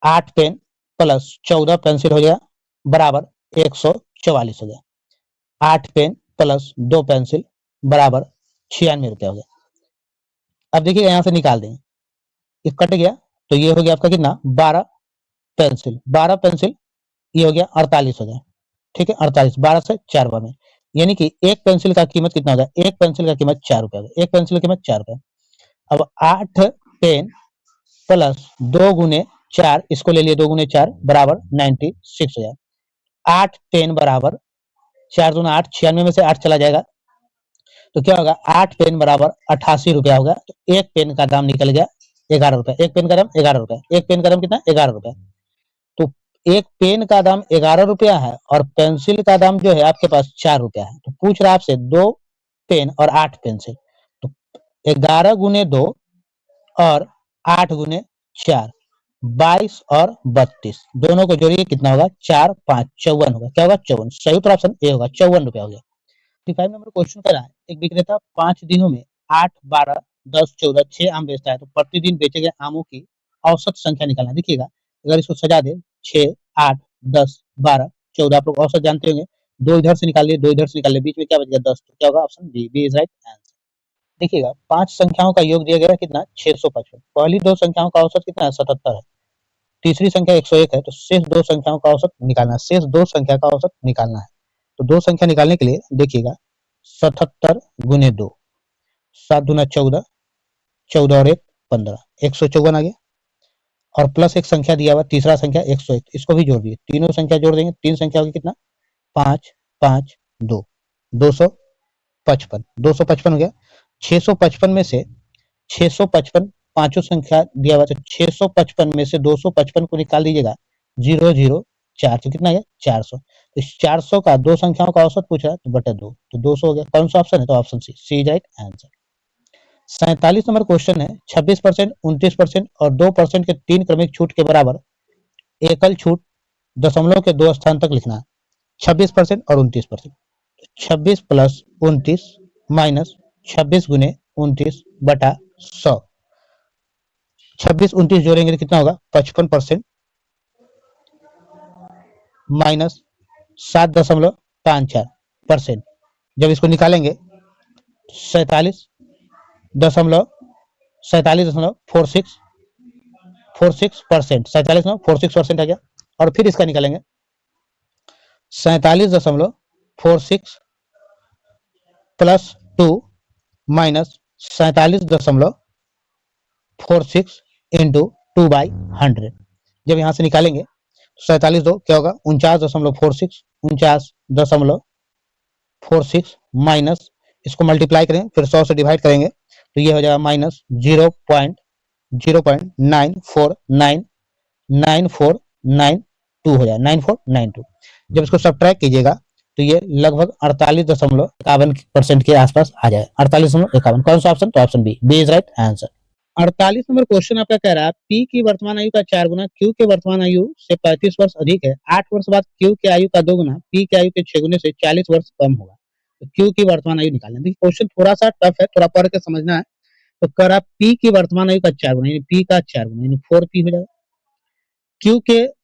8 पेन प्लस 14 पेंसिल हो गया बराबर 144 हो गया, 8 पेन प्लस 2 पेंसिल बराबर 96 रुपया हो गया। अब देखिए यहाँ से निकाल दें, ये कट गया, तो ये हो गया आपका कितना, 12 पेंसिल, 12 पेंसिल ये हो गया 48 हो गया, ठीक है, 48, 12 से 4 बार में, यानी कि एक पेंसिल का कीमत कितना होगा, एक पेंसिल का कीमत 4 रुपया होगा, एक पेंसिल की कीमत 4 रुपया। अब 8 पेन प्लस 2 गुने 4, इसको ले लिए 2 गुने 4 बराबर 96 हो जाएगा। 8 पेन बराबर 4 दूना 8, 96 में से 8 चला जाएगा, तो क्या होगा, 8 पेन बराबर 88 रुपया होगा। तो एक पेन का दाम निकल गया 11 रुपया, एक पेन का दाम 11 रुपया, एक पेन का दाम कितना, 11 रुपया। तो एक पेन का दाम 11 रुपया है और पेंसिल का दाम जो है आपके पास 4 रुपया है। तो पूछ रहा है आपसे 2 पेन और 8 पेंसिल, तो 11 गुने 2 और 8 गुने 4, 22 और 32, दोनों को जोड़िए कितना होगा, 4 5 54 होगा, क्या होगा, 54। सही उत्तर ऑप्शन ए होगा, 54 रुपया हो गया। 55 नंबर क्वेश्चन कर रहा है, एक विक्रेता 5 दिनों में 8 12 10 14 6 आम बेचता है, तो प्रतिदिन बेचे गए आमों की औसत संख्या निकालना। देखिएगा अगर इसको सजा दे, 6 8 10 12 14, आप लोग औसत जानते होंगे, 2 इधर से निकाल लिए, 2 इधर से निकाल लिए, बीच में क्या बच गया, 10, तो क्या होगा, option B, B is right answer. देखिएगा 5 संख्याओं का योग दिया गया है कितना, 655, पहली 2 संख्याओं का औसत कितना है, 77 है, तीसरी संख्या 101 है, तो शेष 2 संख्याओं का औसत निकालना है, शेष 2 संख्या का औसत निकालना है। तो 2 संख्या निकालने के लिए देखिएगा 77 गुने 2, 7 दूना 14, 14 और 1 15, 154 आ गया, और प्लस एक संख्या दिया हुआ तीसरा संख्या 101, इसको भी जोड़ दिए, तीनों संख्या जोड़ देंगे, 3 संख्या होगी कितना, 5 5 2, 255, 255 हो गया। 655 में से 655 पांचों संख्या दिया हुआ, तो 655 में से 255 को निकाल दीजिएगा, 004, तो कितना है 400। तो इस 400 का 2 संख्याओं का औसत पूछ रहा है, तो बटा 2, तो 200 हो गया। कौन सा ऑप्शन है, तो option C, C is right answer. 47 number question है 26%, 29% और 2% के 3 क्रमिक छूट के बराबर एकल छूट दशमलव के 2 स्थान तक लिखना है, 26% और 29%। 26 प्लस 29 माइनस 26 गुने 29 बटा 100, 26 29 जोड़ेंगे तो कितना होगा, 55% माइनस 7.54%। जब इसको निकालेंगे 47 दशमलव 47.46% 47.46% आ गया। और फिर इसका निकालेंगे 47.46 प्लस 2 माइनस 47.46 इंटू 2/100। जब यहां से निकालेंगे 47 दो क्या होगा, 49.46, 49.46 माइनस इसको मल्टीप्लाई करें, फिर 100 से डिवाइड करेंगे, तो ये हो जाएगा माइनस 0.0 0.94999492 हो जाए, 9492। जब इसको सब्ट्रैक्ट कीजिएगा तो ये लगभग 48.51% के आसपास आ जाए, 48.51। कौन सा ऑप्शन? तो option B is right answer. 48 number question आपका कह रहा है पी की वर्तमान आयु का 4 गुना क्यू के वर्तमान आयु से 35 वर्ष अधिक है, 8 वर्ष बाद क्यू की आयु का 2 गुना पी की आयु के 6 गुने से 40 वर्ष कम होगा, तो क्यू की वर्तमान आयु निकालना। देखिए क्वेश्चन थोड़ा सा टफ है, थोड़ा पढ़ के समझना है। तो कह रहा पी की वर्तमान आयु का 4 गुना, यानी पी का 4 गुना यानी 4p हो जाएगा। क्यू के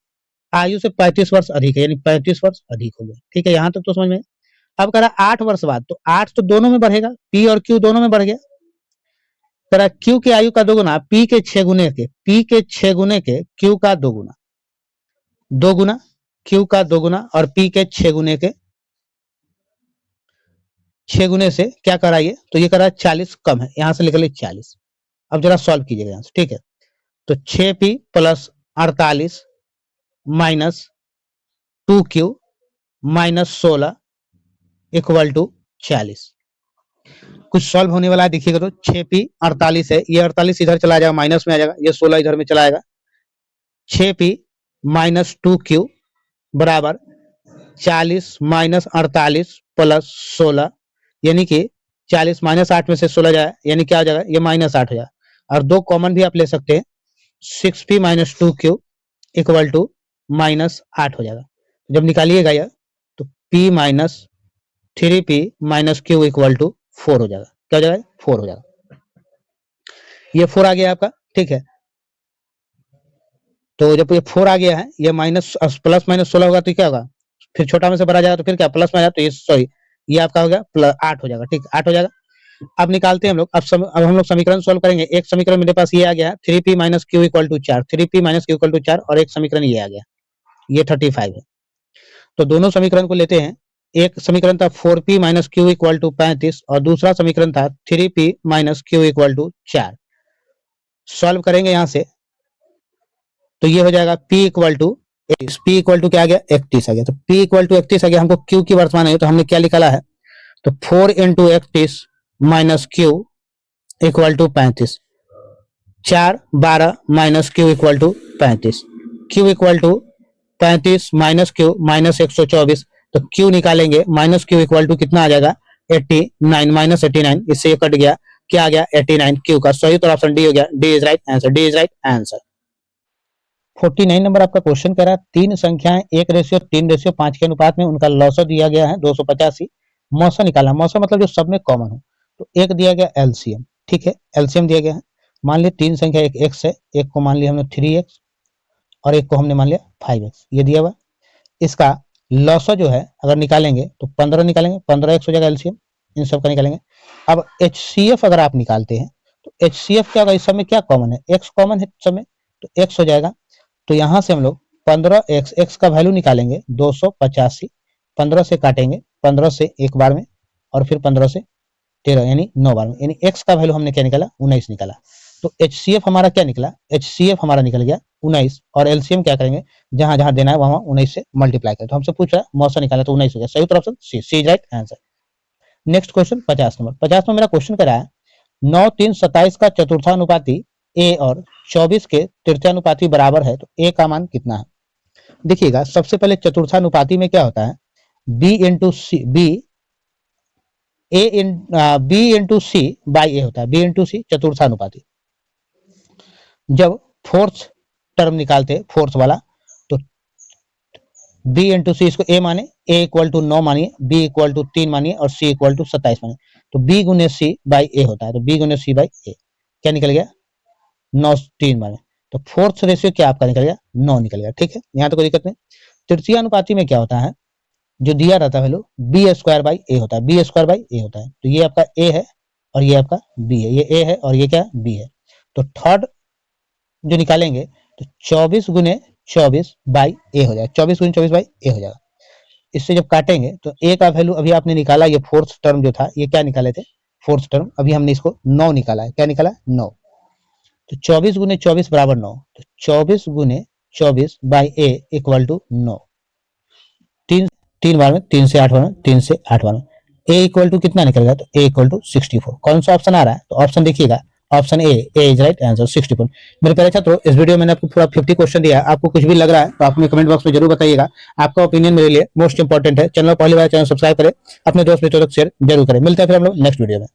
आयु से 35 वर्ष अधिक है, यानी 35 वर्ष अधिक हो गया। ठीक है, यहां तक तो समझ में। अब कह रहा 8 वर्ष बाद, तो 8 तो दोनों में बढ़ेगा, पी और क्यू दोनों में बढ़ गया। कह रहा क्यू की आयु का 2 गुना पी के 6 गुने के, पी के 6 गुने के क्यू का 2 गुना, 2 गुना क्यू का 2 गुना और पी के 6 गुने के 6 गुने से क्या कराइए, तो ये करा 40 कम है, यहां से लिख लीजिए 40। अब जरा सॉल्व कीजिएगा यहां से। ठीक है, तो 6p plus 48 minus 2q minus 16 equal to 40। कुछ सॉल्व होने वाला है, देखिएगा। तो 6p 48 है, ये 48 इधर चला जाएगा, माइनस में आ जाएगा, ये 16 इधर में चला आएगा। 6p माइनस 2q बराबर 40 माइनस 48 प्लस 16, यानी कि 40 माइनस 8 में से 16 जाए, यानी क्या हो जाएगा, ये माइनस 8 हो जाएगा। और 2 कॉमन भी आप ले सकते हैं, 6p minus 2q equal to minus 8 हो जाएगा। जब निकालिएगा यह, तो p minus 3p minus q equal to 4 हो जाएगा। क्या हो जाएगा? 4 हो जाएगा। ये 4 आ गया आपका। ठीक है, तो जब ये 4 आ गया है, ये माइनस प्लस माइनस 16 होगा तो क्या होगा, फिर छोटा में से बड़ा जाएगा तो फिर क्या प्लस में आ जाएगा, तो ये सॉरी ये आपका हो गया प्लस 8 हो जाएगा। ठीक, 8 हो जाएगा। अब निकालते हैं हम लोग। अब हम लोग समीकरण सॉल्व करेंगे। एक समीकरण मेरे पास ये आ गया 3p minus Q equal to 4, 3p minus Q equal to 4, और एक समीकरण ये आ गया, ये 35 है। तो दोनों समीकरण को लेते हैं। एक समीकरण था 4p minus Q equal to 35 और दूसरा समीकरण था 3p minus Q equal to 4। Solve करेंगे यहां से, तो ये हो जाएगा p equal to 31, p equal to क्या आ गया, 31 आ गया। तो p इक्वल टू 31 आ गया। हमको q की वर्तमान है, तो हमने क्या निकाला है, तो 4 into 31 minus Q equal to 35, 4 12 minus Q equal to 35, Q equal to 35 minus Q minus 124, तो क्यू निकालेंगे, माइनस क्यू इक्वल टू कितना आ जाएगा, 89 माइनस 89, इससे ये कट गया, क्या आ गया 89। क्यू का सही उत्तर ऑप्शन डी हो गया, D is right answer, D is right answer. 49 number आपका क्वेश्चन कह रहा है तीन संख्याएं 1:3:5 के अनुपात में उनका लॉसर दिया गया है 285, मौसा निकाला। मौसा मतलब जो सब में कॉमन हो। तो एक दिया गया एलसीएम, ठीक है, एलसीएम दिया गया है। मान लिया तीन संख्या, एक एक्स है, एक को मान लिया हमने 3x और एक को हमने मान लिया 5x, ये दिया हुआ। इसका लॉसर जो है अगर निकालेंगे तो 15 निकालेंगे, 15x हो जाएगा एलसीएम, इन सब का निकालेंगे। अब एचसीएफ अगर आप निकालते हैं तो एचसीएफ क्या होगा, इस सब में क्या कॉमन है, एक्स कॉमन है सब में, तो एक्स हो जाएगा। तो यहां से हम लोग 15x, एक्स का वैल्यू निकालेंगे 285, 15 से काटेंगे, 15 से एक बार में और फिर 15 से 13 यानी 9 बार में, यानी x का वैल्यू हमने क्या निकाला, 19 निकाला। तो HCF हमारा क्या निकला, HCF हमारा निकल गया 19, और एलसीएम क्या करेंगे, जहां जहां देना है वहां 19 से मल्टीप्लाई करें। तो हमसे पूछ रहा है मौसा निकाला, तो 19 हो गया, सही उत्तर option C, C is right answer. Next question 50 number. 50 में मेरा क्वेश्चन करा है 9 3 27 का चतुर्थानुपाती a और 24 के तृतीयानुपाती बराबर है, तो a का मान कितना है। देखिएगा सबसे पहले चतुर्थानुपाती में क्या होता है, b into C, b into C by A होता है, b इंटू सी चतुर्थानुपाती। जब फोर्थ टर्म निकालते फोर्थ वाला, तो b इंटू सी, इसको a माने, a इक्वल टू 9 मानिए, b इक्वल टू 3 मानिए और c इक्वल टू 27 मानिए, तो b गुने सी बाई ए होता है। तो b गुने सी बाई ए क्या निकल गया, 9 3 माने, तो फोर्थ रेशियो क्या आपका निकल गया, 9 निकल गया। ठीक है, यहाँ तो कोई दिक्कत नहीं। तृतीय अनुपाती में क्या होता है, जो दिया रहता है value B square by A होता है, बी स्क्वायर बाई ए होता है। तो ये आपका ए है और ये आपका बी है, ये ए है और ये क्या बी है। तो थर्ड जो निकालेंगे तो 24 गुने 24 बाई ए हो जाएगा, 24 गुने 24 बाई ए हो जाएगा। इससे जब काटेंगे तो ए का वैल्यू अभी आपने निकाला, ये फोर्थ टर्म जो था, ये क्या निकाले थे, फोर्थ टर्म, अभी हमने इसको 9 निकाला है, क्या निकाला 9। तो 24 गुने 24 बराबर 9, तो 24 गुने 24 बाई ए इक्वल टू 9, 3 बार में, 3 से 8 बार में, 3 से 8 बार में, ए इक्वल टू कितना निकल गया, तो ए इक्वल टू 64। कौन सा ऑप्शन आ रहा है, तो ऑप्शन देखिएगा option A is right answer 64। मेरे प्यारे छात्रों, इस वीडियो में मैंने आपको पूरा 50 क्वेश्चन दिया। आपको कुछ भी लग रहा है तो आप हमें कमेंट बॉक्स में जरूर बताइएगा। आपका ओपिनियन मेरे लिए मोस्ट इंपॉर्टेंट है। चैनल पहली बार चैनल सब्सक्राइब करें, अपने दोस्त मित्रों तक शेयर जरूर करें। मिलते हैं फिर हम लोग नेक्स्ट वीडियो में।